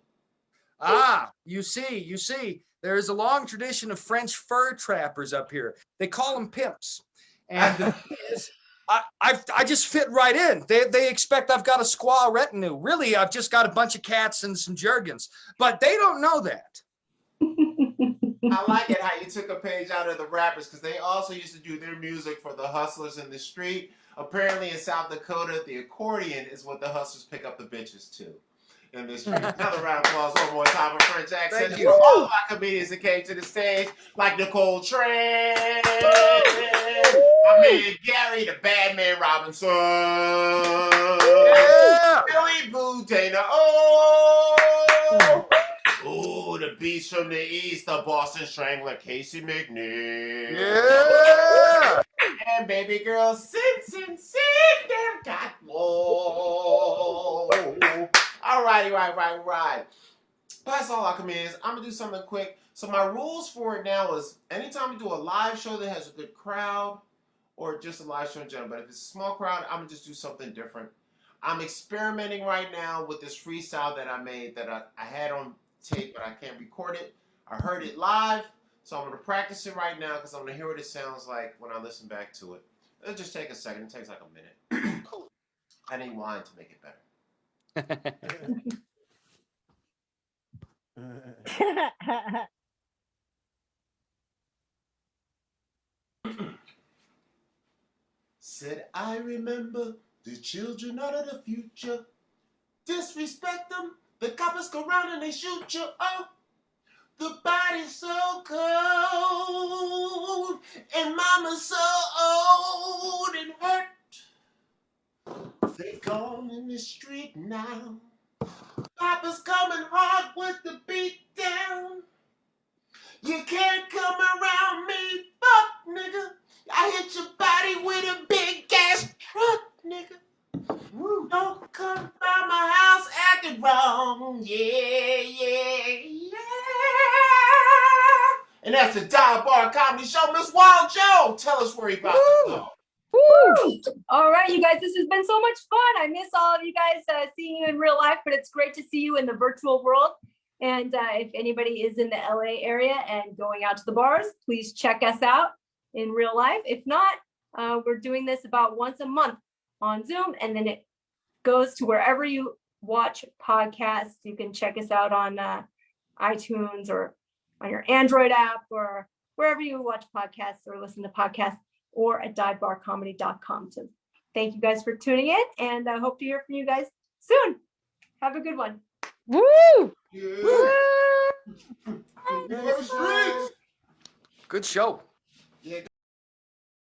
You see, there is a long tradition of French fur trappers up here. They call them pimps. And the thing is, I just fit right in. They expect I've got a squaw retinue. Really, I've just got a bunch of cats and some Jergens. But they don't know that. I like it how you took a page out of the rappers because they also used to do their music for the hustlers in the street. Apparently in South Dakota, the accordion is what the hustlers pick up the bitches to in the street. Another round of applause one more time for French accent. Thank you. All of our comedians that came to the stage, like Nicole Tran, my man Gary, the bad man Robinson, Billy Boo Dana, ooh, the beast from the east, the Boston Strangler, Casey McNeal. Yeah. And baby girl, Cyn Delgado. All righty, right. That's all our comedians. I'm gonna do something quick. So my rules for it now is anytime you do a live show that has a good crowd, or just a live show in general, but if it's a small crowd, I'm gonna just do something different. I'm experimenting right now with this freestyle that I made that I had on tape, but I can't record it. I heard it live, so I'm going to practice it right now because I'm going to hear what it sounds like when I listen back to it. It'll just take a second. It takes like a minute. I need wine to make it better. Said, I remember the children out of the future. Disrespect them, the coppers go round and they shoot you. Oh, the body's so cold, and mama's so old and hurt. They gone in the street now. Papa's coming hard with the beat down. You can't come around me, fuck, nigga. I hit your body with a big ass truck, nigga. Don't come by my house acting wrong. Yeah, yeah, yeah. And that's the Dollar Bar Comedy Show. Miss Wild Joe, tell us where you about to go. Woo! All right, you guys, this has been so much fun. I miss all of you guys seeing you in real life, but it's great to see you in the virtual world. And if anybody is in the LA area and going out to the bars, please check us out in real life. If not, we're doing this about once a month on Zoom, and then it goes to wherever you watch podcasts. You can check us out on iTunes or on your Android app or wherever you watch podcasts or listen to podcasts, or at divebarcomedy.com. So thank you guys for tuning in, and I hope to hear from you guys soon. Have a good one. Woo! Yeah. Woo! Good Good show.